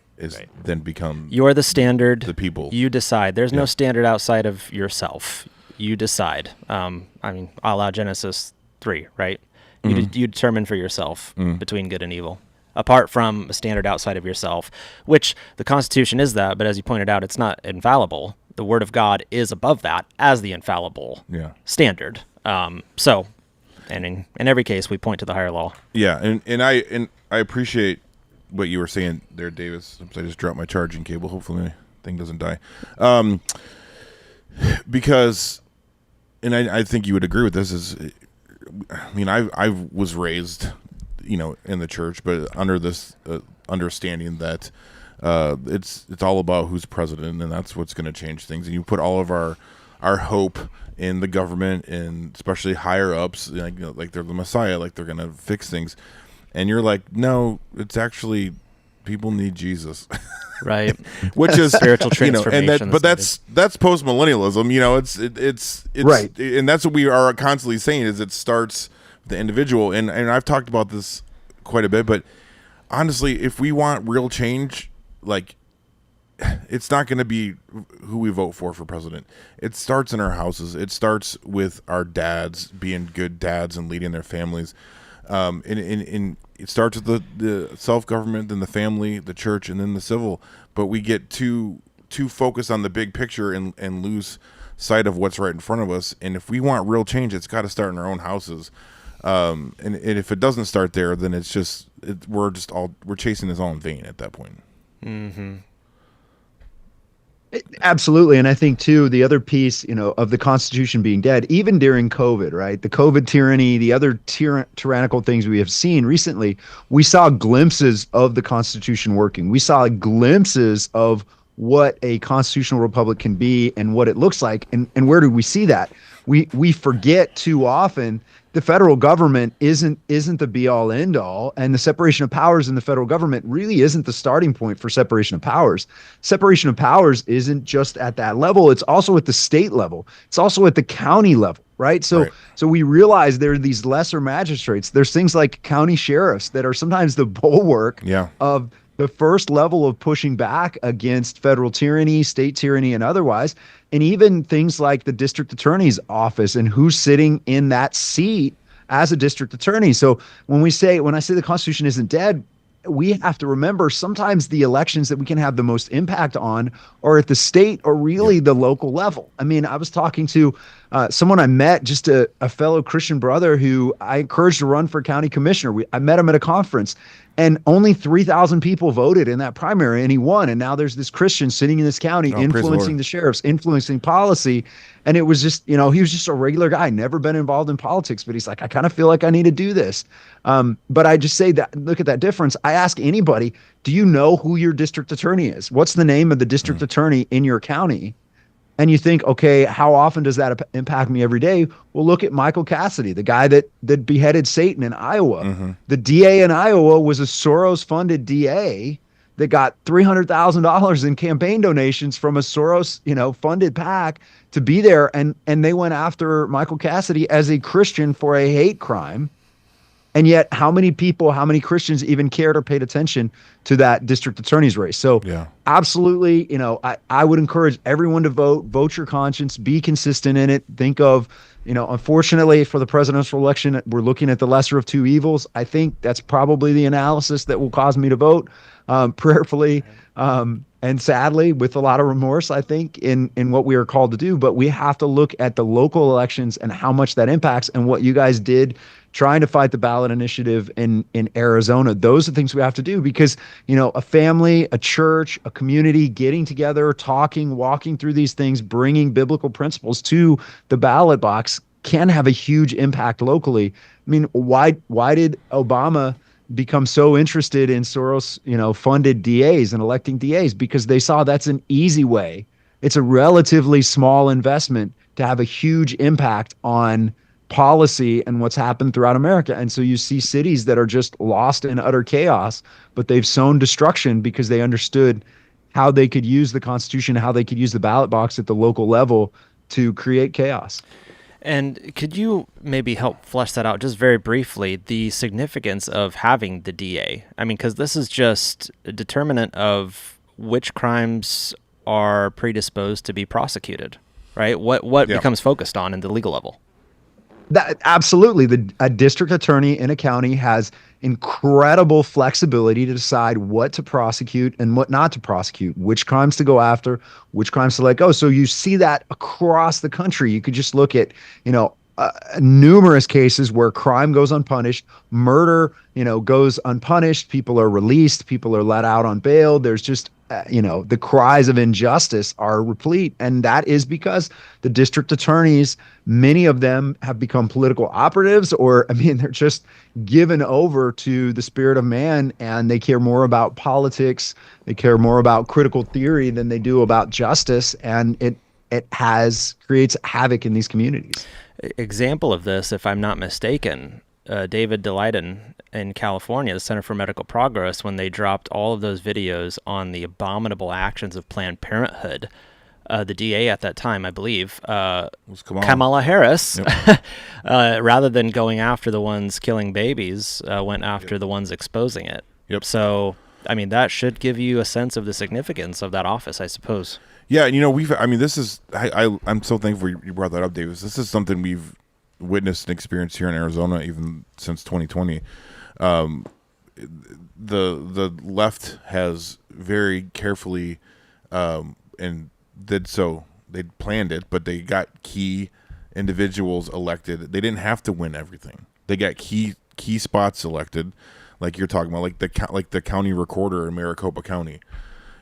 [SPEAKER 11] Then become
[SPEAKER 12] you're the standard. The
[SPEAKER 11] people.
[SPEAKER 12] You decide. There's no standard outside of yourself. You decide. I mean, a la Genesis 3, right? You determine for yourself between good and evil, apart from a standard outside of yourself, which the Constitution is that, but as you pointed out, it's not infallible. The Word of God is above that as the infallible standard. So, and in every case, we point to the higher law.
[SPEAKER 11] Yeah, and I appreciate what you were saying there, Davis. I just dropped my charging cable. Hopefully my thing doesn't die. Because, and I think you would agree with this, I mean, I was raised, in the church, but under this understanding that it's all about who's president, and that's what's going to change things. And you put all of our hope in the government, and especially higher ups, like they're the Messiah, like they're going to fix things. And you're like, no, it's actually people need Jesus,
[SPEAKER 12] right?
[SPEAKER 11] Which is
[SPEAKER 12] spiritual transformation.
[SPEAKER 11] But that's post millennialism. It's
[SPEAKER 13] right,
[SPEAKER 11] and that's what we are constantly saying is it starts with the individual. And I've talked about this quite a bit, but honestly, if we want real change, like it's not going to be who we vote for president. It starts in our houses. It starts with our dads being good dads and leading their families. And it starts with the self-government, then the family, the church, and then the civil. But we get too focused on the big picture and lose sight of what's right in front of us. And if we want real change, it's got to start in our own houses. And if it doesn't start there, then it's just we're chasing this all in vain at that point.
[SPEAKER 12] Mm-hmm.
[SPEAKER 13] Absolutely. And I think too, the other piece, of the Constitution being dead, even during COVID, right? The COVID tyranny, the other tyrannical things we have seen recently, we saw glimpses of the Constitution working. We saw glimpses of what a constitutional republic can be and what it looks like. And where do we see that? We forget too often the federal government isn't the be all end all, and the separation of powers in the federal government really isn't the starting point for separation of powers. Separation of powers isn't just at that level. It's also at the state level. It's also at the county level, right? So we realize there are these lesser magistrates. There's things like county sheriffs that are sometimes the bulwark of the first level of pushing back against federal tyranny, state tyranny, and otherwise. And even things like the district attorney's office and who's sitting in that seat as a district attorney. So when I say the Constitution isn't dead, we have to remember sometimes the elections that we can have the most impact on are at the state or really the local level. I mean, I was talking to someone I met, just a fellow Christian brother who I encouraged to run for county commissioner. I met him at a conference, and only 3,000 people voted in that primary, and he won. And now there's this Christian sitting in this county, influencing the sheriffs, influencing policy. And it was just, he was just a regular guy, never been involved in politics, but he's like, I kind of feel like I need to do this. But I just say that, look at that difference. I ask anybody, do you know who your district attorney is? What's the name of the district attorney in your county? And you think, okay, how often does that impact me every day? Well, look at Michael Cassidy, the guy that beheaded Satan in Iowa. The DA in Iowa was a Soros-funded DA that got $300,000 in campaign donations from a Soros, funded PAC to be there. And they went after Michael Cassidy as a Christian for a hate crime. And yet, how many Christians even cared or paid attention to that district attorney's race? So absolutely, I would encourage everyone to vote your conscience, be consistent in it. Think of, unfortunately for the presidential election, we're looking at the lesser of two evils. I think that's probably the analysis that will cause me to vote prayerfully and sadly with a lot of remorse, I think, in what we are called to do. But we have to look at the local elections and how much that impacts, and what you guys did trying to fight the ballot initiative in Arizona. Those are things we have to do because, a family, a church, a community getting together, talking, walking through these things, bringing biblical principles to the ballot box can have a huge impact locally. I mean, why did Obama become so interested in Soros, funded DAs and electing DAs? Because they saw that's an easy way. It's a relatively small investment to have a huge impact on policy and what's happened throughout America. And so you see cities that are just lost in utter chaos, but they've sown destruction because they understood how they could use the Constitution, how they could use the ballot box at the local level to create chaos.
[SPEAKER 12] And could you maybe help flesh that out just very briefly, the significance of having the DA? I mean, because this is just a determinant of which crimes are predisposed to be prosecuted, right? What becomes focused on in the legal level?
[SPEAKER 13] That absolutely. A district attorney in a county has incredible flexibility to decide what to prosecute and what not to prosecute, which crimes to go after, which crimes to let go. So you see that across the country. You could just look at, numerous cases where crime goes unpunished, murder, goes unpunished. People are released. People are let out on bail. There's just, the cries of injustice are replete. And that is because the district attorneys, many of them have become political operatives, or, they're just given over to the spirit of man, and they care more about politics. They care more about critical theory than they do about justice. And it creates havoc in these communities.
[SPEAKER 12] Example of this, if I'm not mistaken, David Delusional in California, the Center for Medical Progress, when they dropped all of those videos on the abominable actions of Planned Parenthood, the DA at that time, I believe, was Kamala Harris, rather than going after the ones killing babies, went after the ones exposing it. So, that should give you a sense of the significance of that office, I suppose.
[SPEAKER 11] Yeah, this is, I'm so thankful you brought that up, Davis. This is something we've witnessed and experienced here in Arizona even since 2020. The left has very carefully and did so. They planned it, but they got key individuals elected. They didn't have to win everything. They got key spots elected, like you're talking about, like the county recorder in Maricopa County.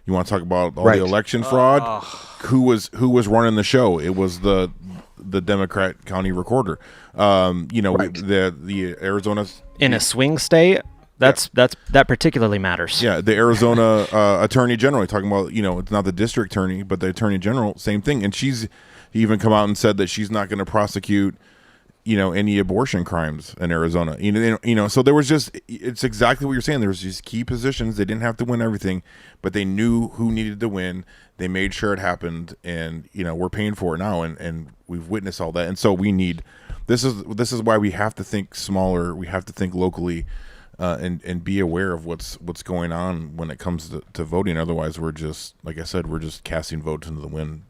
[SPEAKER 11] You want to talk about all the election fraud? Who was running the show? It was the Democrat county recorder. The Arizona
[SPEAKER 12] in a swing state. That particularly matters.
[SPEAKER 11] Yeah, the Arizona attorney general, talking about, it's not the district attorney, but the attorney general, same thing. And she's even come out and said that she's not going to prosecute, any abortion crimes in Arizona. So there was it's exactly what you're saying. There was these key positions. They didn't have to win everything, but they knew who needed to win. They made sure it happened, and we're paying for it now, and we've witnessed all that. And so we need this is why we have to think smaller. We have to think locally. And be aware of what's going on when it comes to voting. Otherwise, we're just, like I said, we're just casting votes into the wind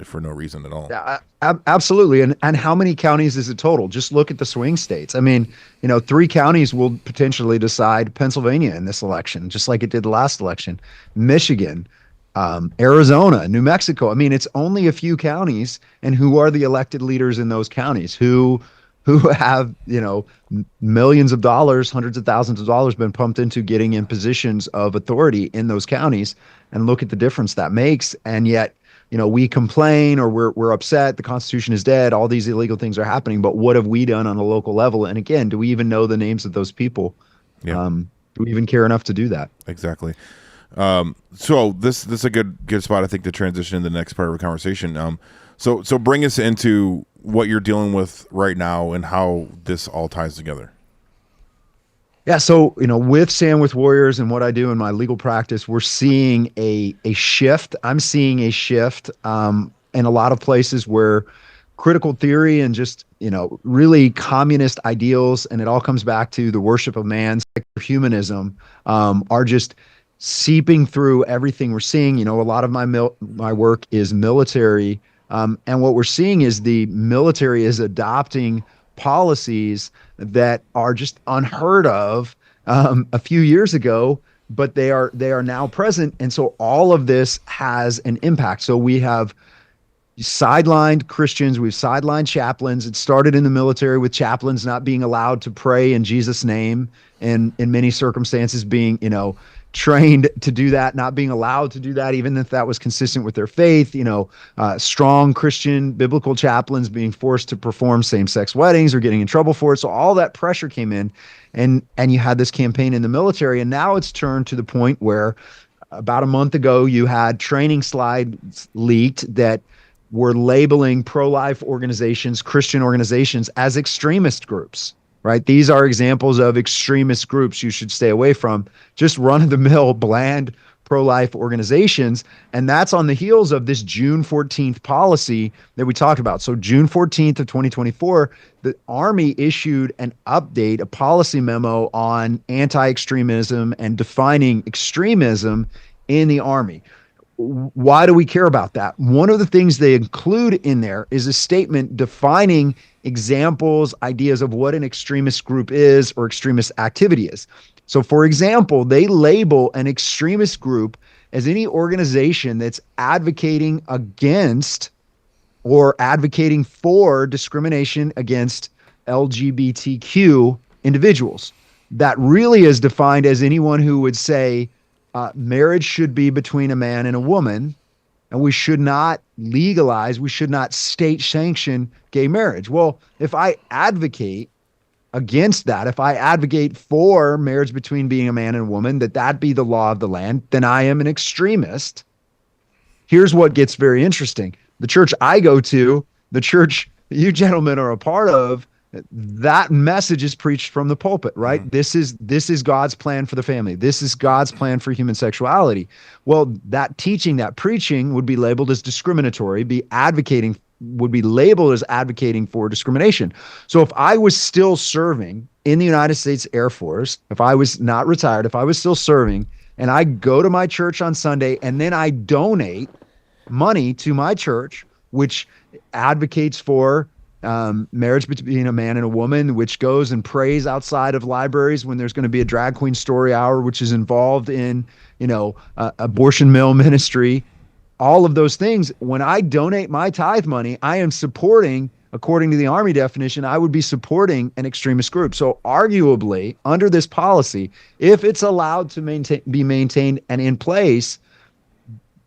[SPEAKER 11] for no reason at all.
[SPEAKER 13] Yeah, absolutely. And how many counties is it total? Just look at the swing states. I mean, 3 counties will potentially decide Pennsylvania in this election, just like it did the last election. Michigan, Arizona, New Mexico. I mean, it's only a few counties, and who are the elected leaders in those counties? Who have, millions of dollars, hundreds of thousands of dollars been pumped into getting in positions of authority in those counties, and look at the difference that makes. And yet, we complain, or we're upset, the Constitution is dead, all these illegal things are happening, but what have we done on a local level? And again, do we even know the names of those people?
[SPEAKER 11] Yeah.
[SPEAKER 13] Do we even care enough to do that?
[SPEAKER 11] Exactly. So this is a good spot, I think, to transition to the next part of the conversation. So bring us into what you're dealing with right now and how this all ties together.
[SPEAKER 13] Yeah, so with Sandwich Warriors and what I do in my legal practice, we're seeing a shift. I'm seeing a shift in a lot of places where critical theory and just really communist ideals, and it all comes back to the worship of man, secular humanism, are just seeping through everything we're seeing. A lot of my work is military. And what we're seeing is the military is adopting policies that are just unheard of a few years ago, but they are now present. And so all of this has an impact. So we have sidelined Christians, we've sidelined chaplains. It started in the military with chaplains not being allowed to pray in Jesus' name, and in many circumstances being, trained to do that, not being allowed to do that, even if that was consistent with their faith. Strong Christian biblical chaplains being forced to perform same-sex weddings or getting in trouble for it. So all that pressure came in, and you had this campaign in the military, and now it's turned to the point where about a month ago you had training slides leaked that were labeling pro-life organizations, Christian organizations, as extremist groups. Right? These are examples of extremist groups you should stay away from, just run-of-the-mill, bland pro-life organizations. And that's on the heels of this June 14th policy that we talked about. So June 14th of 2024, the Army issued an update, a policy memo on anti-extremism and defining extremism in the Army. Why do we care about that? One of the things they include in there is a statement defining examples, ideas of what an extremist group is or extremist activity is. So, for example, they label an extremist group as any organization that's advocating against or advocating for discrimination against LGBTQ individuals. That really is defined as anyone who would say marriage should be between a man and a woman, and we should not legalize, we should not state sanction gay marriage. Well, if I advocate against that, if I advocate for marriage between being a man and a woman, that be the law of the land, then I am an extremist. Here's what gets very interesting. The church I go to, the church you gentlemen are a part of, that message is preached from the pulpit, right? Mm-hmm. This is God's plan for the family. This is God's plan for human sexuality. Well, that teaching, that preaching would be labeled as discriminatory, would be labeled as advocating for discrimination. So if I was still serving in the United States Air Force, if I was not retired, if I was still serving, and I go to my church on Sunday and then I donate money to my church, which advocates for marriage between a man and a woman, which goes and prays outside of libraries when there's going to be a drag queen story hour, which is involved in, abortion mill ministry, all of those things. When I donate my tithe money, I am supporting according to the Army definition, I would be supporting an extremist group. So arguably, under this policy, if it's allowed to be maintained and in place,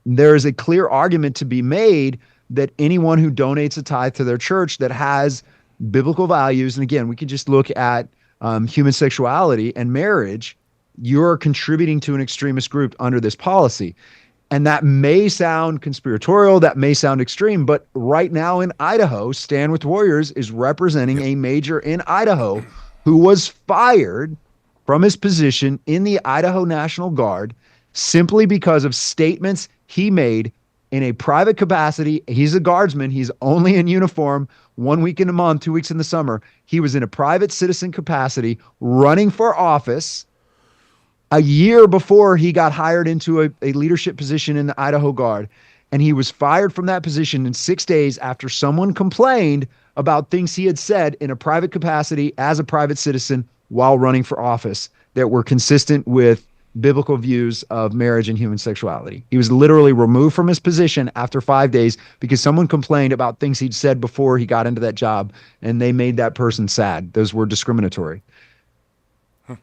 [SPEAKER 13] there is a clear argument to be made that anyone who donates a tithe to their church that has biblical values, and again, we could just look at human sexuality and marriage, you're contributing to an extremist group under this policy. And that may sound conspiratorial, that may sound extreme, but right now in Idaho, Stand With Warriors is representing a major in Idaho who was fired from his position in the Idaho National Guard simply because of statements he made in a private capacity. He's a guardsman. He's only in uniform 1 week in a month, 2 weeks in the summer. He was in a private citizen capacity running for office a year before he got hired into a leadership position in the Idaho Guard. And he was fired from that position in 6 days after someone complained about things he had said in a private capacity as a private citizen while running for office that were consistent with biblical views of marriage and human sexuality. He was literally removed from his position after 5 days because someone complained about things he'd said before he got into that job, and they made that person sad. Those were discriminatory.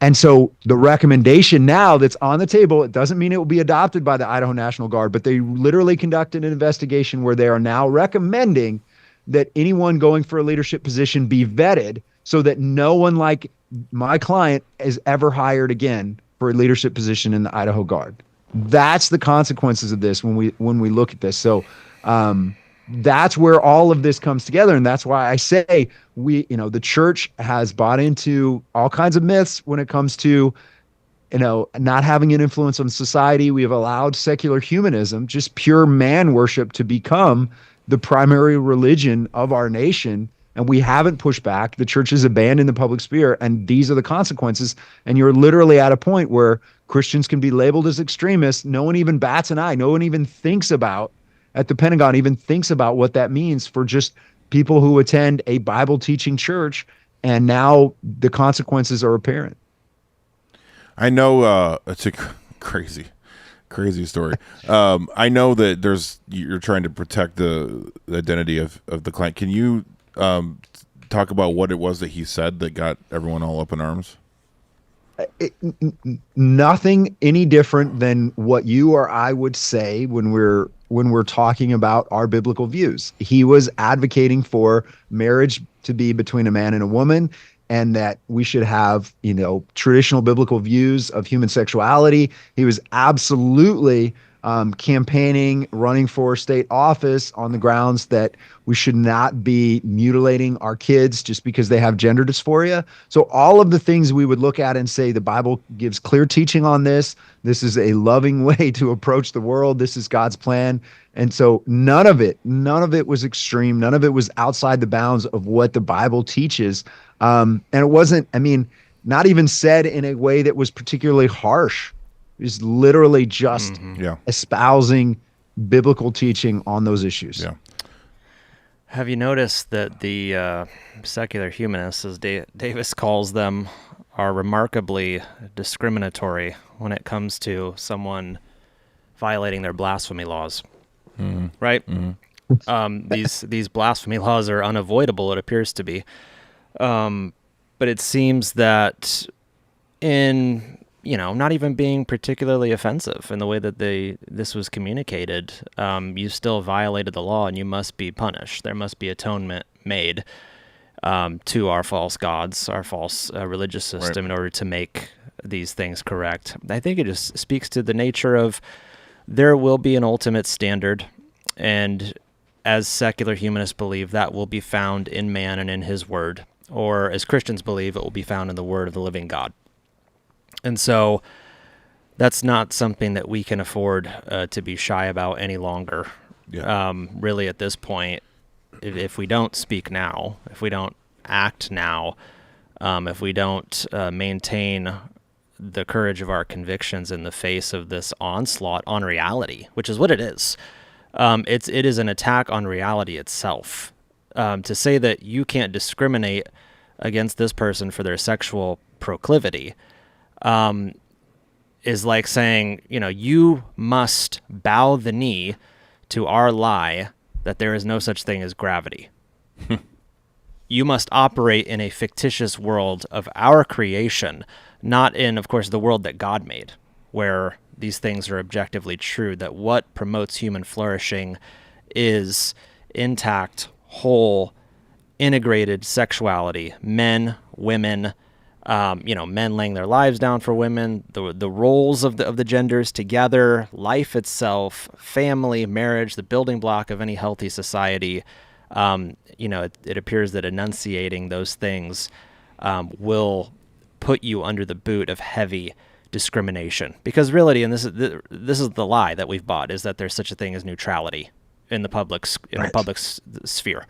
[SPEAKER 13] And so the recommendation now that's on the table, it doesn't mean it will be adopted by the Idaho National Guard, but they literally conducted an investigation where they are now recommending that anyone going for a leadership position be vetted so that no one like my client is ever hired again for a leadership position in the Idaho Guard. That's the consequences of this when we look at this. So that's where all of this comes together. And that's why I say the church has bought into all kinds of myths when it comes to, not having an influence on society. We have allowed secular humanism, just pure man worship, to become the primary religion of our nation. And we haven't pushed back. The church has abandoned the public sphere, and these are the consequences. And you're literally at a point where Christians can be labeled as extremists. No one even bats an eye. No one even thinks about, at the Pentagon, even thinks about what that means for just people who attend a Bible teaching church. And now the consequences are apparent.
[SPEAKER 11] I know it's a crazy story. I know that you're trying to protect the identity of the client. Can you talk about what it was that he said that got everyone all up in arms?
[SPEAKER 13] Nothing any different than what you or I would say when we're talking about our biblical views. He was advocating for marriage to be between a man and a woman, and that we should have, traditional biblical views of human sexuality. He was absolutely campaigning, running for state office on the grounds that we should not be mutilating our kids just because they have gender dysphoria. So all of the things we would look at and say the Bible gives clear teaching on this. This is a loving way to approach the world. This is God's plan. And so none of it was extreme. None of it was outside the bounds of what the Bible teaches. And it wasn't, not even said in a way that was particularly harsh. Is literally just espousing biblical teaching on those issues.
[SPEAKER 11] Yeah.
[SPEAKER 12] Have you noticed that the secular humanists, as Davis calls them, are remarkably discriminatory when it comes to someone violating their blasphemy laws? Mm-hmm. Right? Mm-hmm. These blasphemy laws are unavoidable, it appears to be. But it seems that in not even being particularly offensive in the way that this was communicated, you still violated the law and you must be punished. There must be atonement made to our false gods, our false religious system, in order to make these things correct. I think it just speaks to the nature of there will be an ultimate standard, and as secular humanists believe, that will be found in man and in his word, or as Christians believe, it will be found in the word of the living God. And so that's not something that we can afford to be shy about any longer. Yeah. Really, at this point, if we don't speak now, if we don't act now, if we don't maintain the courage of our convictions in the face of this onslaught on reality, which is what it is, it is an attack on reality itself. To say that you can't discriminate against this person for their sexual proclivity is like saying, you must bow the knee to our lie that there is no such thing as gravity. you must operate in a fictitious world of our creation, not in, of course, the world that God made, where these things are objectively true, that what promotes human flourishing is intact, whole, integrated sexuality, men, women, men laying their lives down for women, the roles of the genders together, life itself, family, marriage, the building block of any healthy society. It appears that enunciating those things will put you under the boot of heavy discrimination. Because reality, and this is the lie that we've bought, is that there's such a thing as neutrality in the public sphere.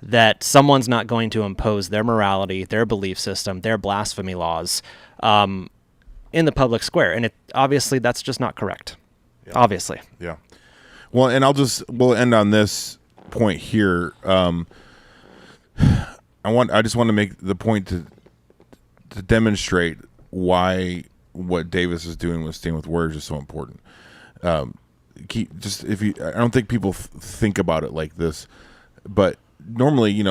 [SPEAKER 12] That someone's not going to impose their morality, their belief system, their blasphemy laws in the public square. And obviously that's just not correct. Yeah. Obviously.
[SPEAKER 11] Yeah. Well, and we'll end on this point here. I just want to make the point to demonstrate why what Davis is doing with Stand With Warriors is so important. I don't think people think about it like this, but normally,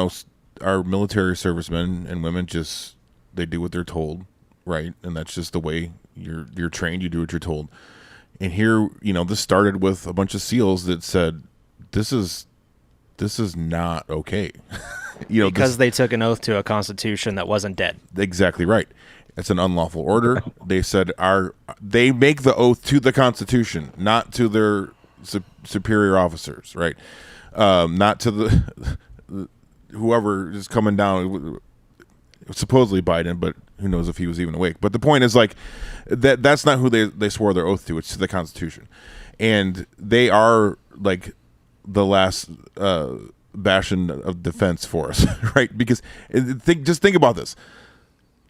[SPEAKER 11] our military servicemen and women they do what they're told, right? And that's just the way you're trained. You do what you're told. And here, this started with a bunch of SEALs that said, this is not okay.
[SPEAKER 12] Because they took an oath to a constitution that wasn't dead.
[SPEAKER 11] Exactly right. It's an unlawful order. They said they make the oath to the Constitution, not to their superior officers, right? Not to the whoever is coming down, supposedly Biden, but who knows if he was even awake. But the point is, that's not who they swore their oath to. It's to the Constitution. And they are like the last bastion of defense for us, right? Because just think about this.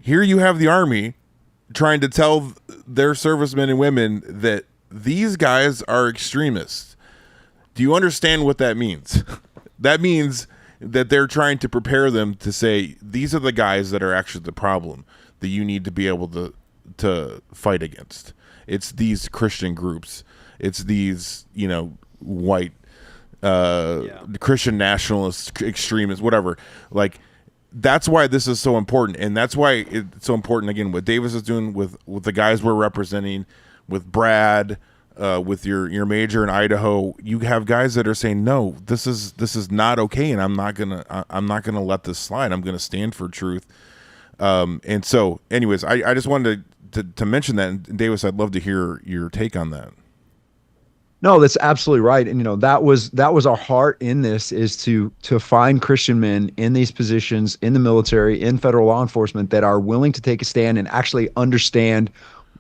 [SPEAKER 11] Here you have the Army trying to tell their servicemen and women that these guys are extremists. Do you understand what that means? That means that they're trying to prepare them to say, these are the guys that are actually the problem that you need to be able to fight against. It's these Christian groups. It's these, white Christian nationalists, extremists, whatever. That's why this is so important. And that's why it's so important, again, what Davis is doing with the guys we're representing, with Brad, with your major in Idaho. You have guys that are saying, no, this is not okay, and I'm not gonna let this slide. I'm gonna stand for truth. And so, anyways, I just wanted to mention that. And Davis, I'd love to hear your take on that.
[SPEAKER 13] No, that's absolutely right. And that was our heart in this, is to find Christian men in these positions in the military, in federal law enforcement, that are willing to take a stand and actually understand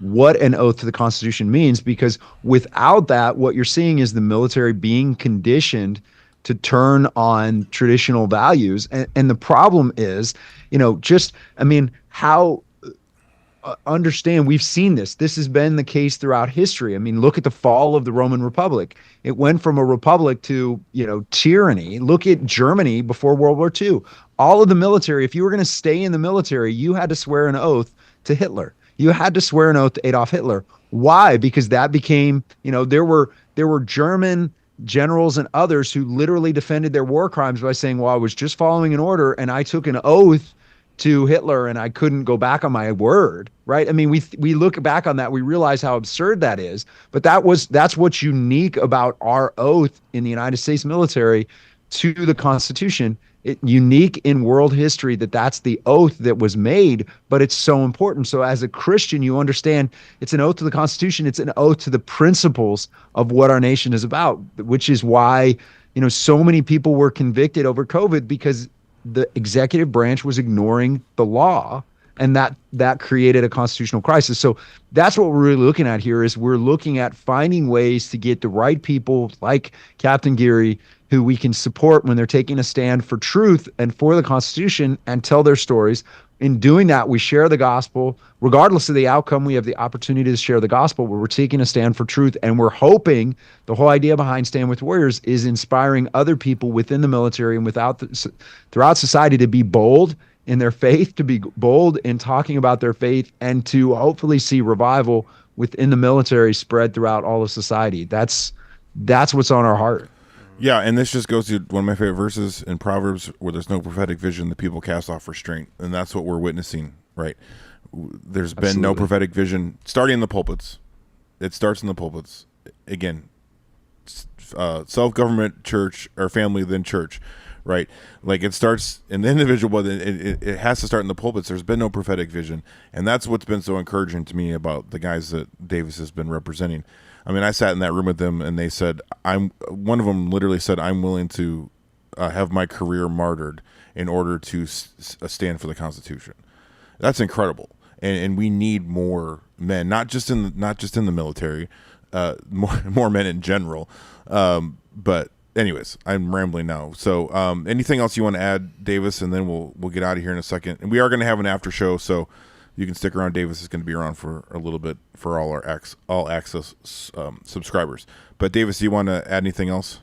[SPEAKER 13] what an oath to the Constitution means. Because without that, what you're seeing is the military being conditioned to turn on traditional values. And the problem is, how understand, we've seen this. This has been the case throughout history. Look at the fall of the Roman Republic. It went from a republic to, tyranny. Look at Germany before World War II. All of the military, if you were going to stay in the military, you had to swear an oath to Hitler. You had to swear an oath to Adolf Hitler. Why? Because that became, there were German generals and others who literally defended their war crimes by saying, well, I was just following an order and I took an oath to Hitler and I couldn't go back on my word, right? We look back on that, we realize how absurd that is, but that's what's unique about our oath in the United States military to the Constitution. Unique in world history that's the oath that was made, but it's so important. So as a Christian, you understand it's an oath to the Constitution. It's an oath to the principles of what our nation is about, which is why, so many people were convicted over COVID, because the executive branch was ignoring the law, and that created a constitutional crisis. So that's what we're really looking at here, is we're looking at finding ways to get the right people like Captain Geary, who we can support when they're taking a stand for truth and for the Constitution, and tell their stories. In doing that, we share the gospel. Regardless of the outcome, we have the opportunity to share the gospel, where we're taking a stand for truth. And we're hoping the whole idea behind Stand With Warriors is inspiring other people within the military and throughout society to be bold in their faith, to be bold in talking about their faith, and to hopefully see revival within the military spread throughout all of society. That's what's on our heart.
[SPEAKER 11] Yeah, and this just goes to one of my favorite verses in Proverbs, where there's no prophetic vision, the people cast off restraint. And that's what we're witnessing, right? There's been no prophetic vision starting in the pulpits. It starts in the pulpits. Again, self-government, church, or family, then church, right? Like it starts in the individual, but it has to start in the pulpits. There's been no prophetic vision. And that's what's been so encouraging to me about the guys that Davis has been representing. I mean, I sat in that room with them, and they said, one of them literally said, I'm willing to have my career martyred in order to stand for the Constitution. That's incredible. And we need more men, not just in the military, more men in general. But anyways, I'm rambling now. So anything else you want to add, Davis, and then we'll get out of here in a second. And we are going to have an after show, so you can stick around. Davis is going to be around for a little bit for all our all access subscribers. But Davis, do you want to add anything else?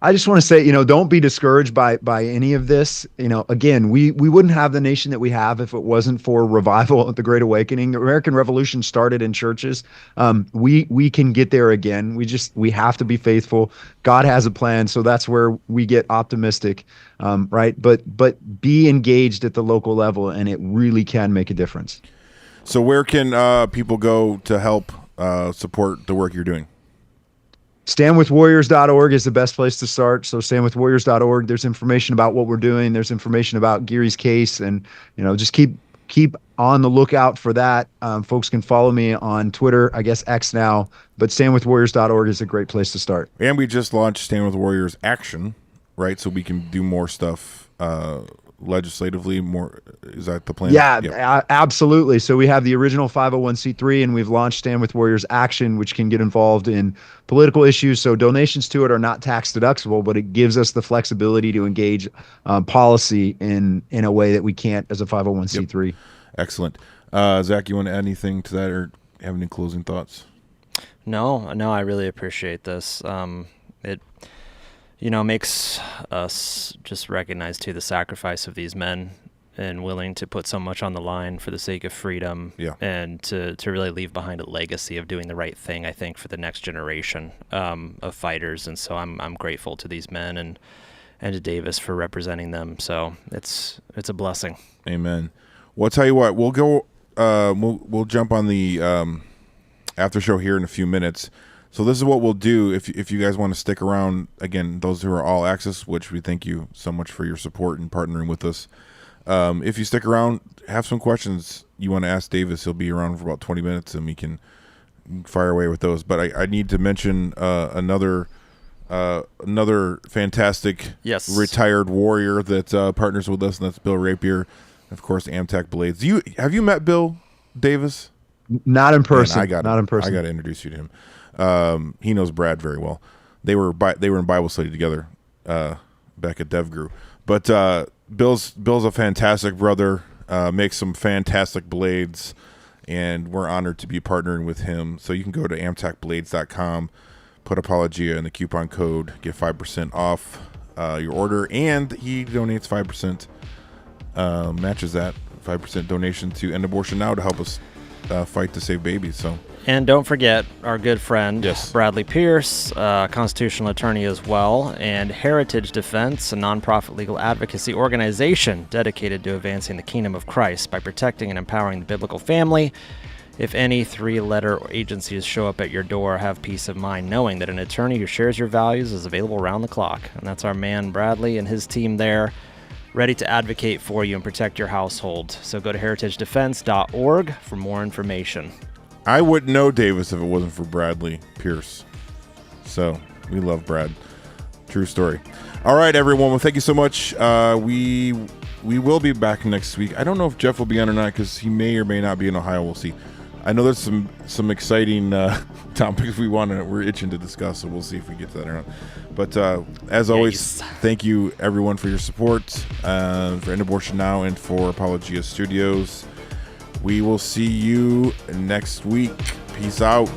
[SPEAKER 13] I just want to say, don't be discouraged by any of this. Again, we wouldn't have the nation that we have if it wasn't for revival at the Great Awakening. The American Revolution started in churches. We can get there again. We have to be faithful. God has a plan, so that's where we get optimistic, right? But be engaged at the local level, and it really can make a difference.
[SPEAKER 11] So where can people go to help support the work you're doing?
[SPEAKER 13] StandWithWarriors.org is the best place to start. So StandWithWarriors.org. There's information about what we're doing. There's information about Geary's case, and just keep on the lookout for that. Folks can follow me on Twitter, I guess X now, but StandWithWarriors.org is a great place to start.
[SPEAKER 11] And we just launched Stand With Warriors Action, right? So we can do more stuff legislatively. More, is that the plan?
[SPEAKER 13] Yeah, absolutely. So we have the original 501c3, and we've launched Stand With Warriors Action, which can get involved in political issues. So donations to it are not tax deductible, but it gives us the flexibility to engage policy in a way that we can't as a 501c3.
[SPEAKER 11] Yep. Excellent. Zach, you want to add anything to that, or have any closing thoughts?
[SPEAKER 12] No, I really appreciate this. It makes us just recognize too the sacrifice of these men and willing to put so much on the line for the sake of freedom, and to really leave behind a legacy of doing the right thing, I think, for the next generation of fighters. And so I'm grateful to these men and to Davis for representing them. So it's a blessing.
[SPEAKER 11] Amen. Well, I'll tell you what, we'll go, we'll jump on the after show here in a few minutes. So this is what we'll do if you guys want to stick around. Again, those who are all access, which we thank you so much for your support and partnering with us. If you stick around, have some questions you want to ask Davis. He'll be around for about 20 minutes, and we can fire away with those. But I need to mention another fantastic retired warrior that partners with us, and that's Bill Rapier, of course, Amtac Blades. Have you met Bill Davis?
[SPEAKER 13] Not in person.
[SPEAKER 11] Man,
[SPEAKER 13] not in person.
[SPEAKER 11] I got to introduce you to him. He knows Brad very well. They were in Bible study together back at DevGru. But Bill's a fantastic brother. Makes some fantastic blades, and we're honored to be partnering with him. So you can go to amtacblades.com, put Apologia in the coupon code, get 5% off your order, and he donates 5%, matches that 5% donation to End Abortion Now to help us fight to save babies. So.
[SPEAKER 12] And don't forget our good friend, Bradley Pierce, constitutional attorney as well, and Heritage Defense, a nonprofit legal advocacy organization dedicated to advancing the kingdom of Christ by protecting and empowering the biblical family. If any 3-letter agencies show up at your door, have peace of mind knowing that an attorney who shares your values is available around the clock. And that's our man Bradley and his team there, ready to advocate for you and protect your household. So go to heritagedefense.org for more information.
[SPEAKER 11] I wouldn't know Davis if it wasn't for Bradley Pierce. So we love Brad. True story. All right, everyone. Well, thank you so much. We will be back next week. I don't know if Jeff will be on or not because he may or may not be in Ohio. We'll see. I know there's some exciting topics we're itching to discuss, so we'll see if we get to that or not. But as always, thank you everyone for your support for End Abortion Now and for Apologia Studios. We will see you next week. Peace out.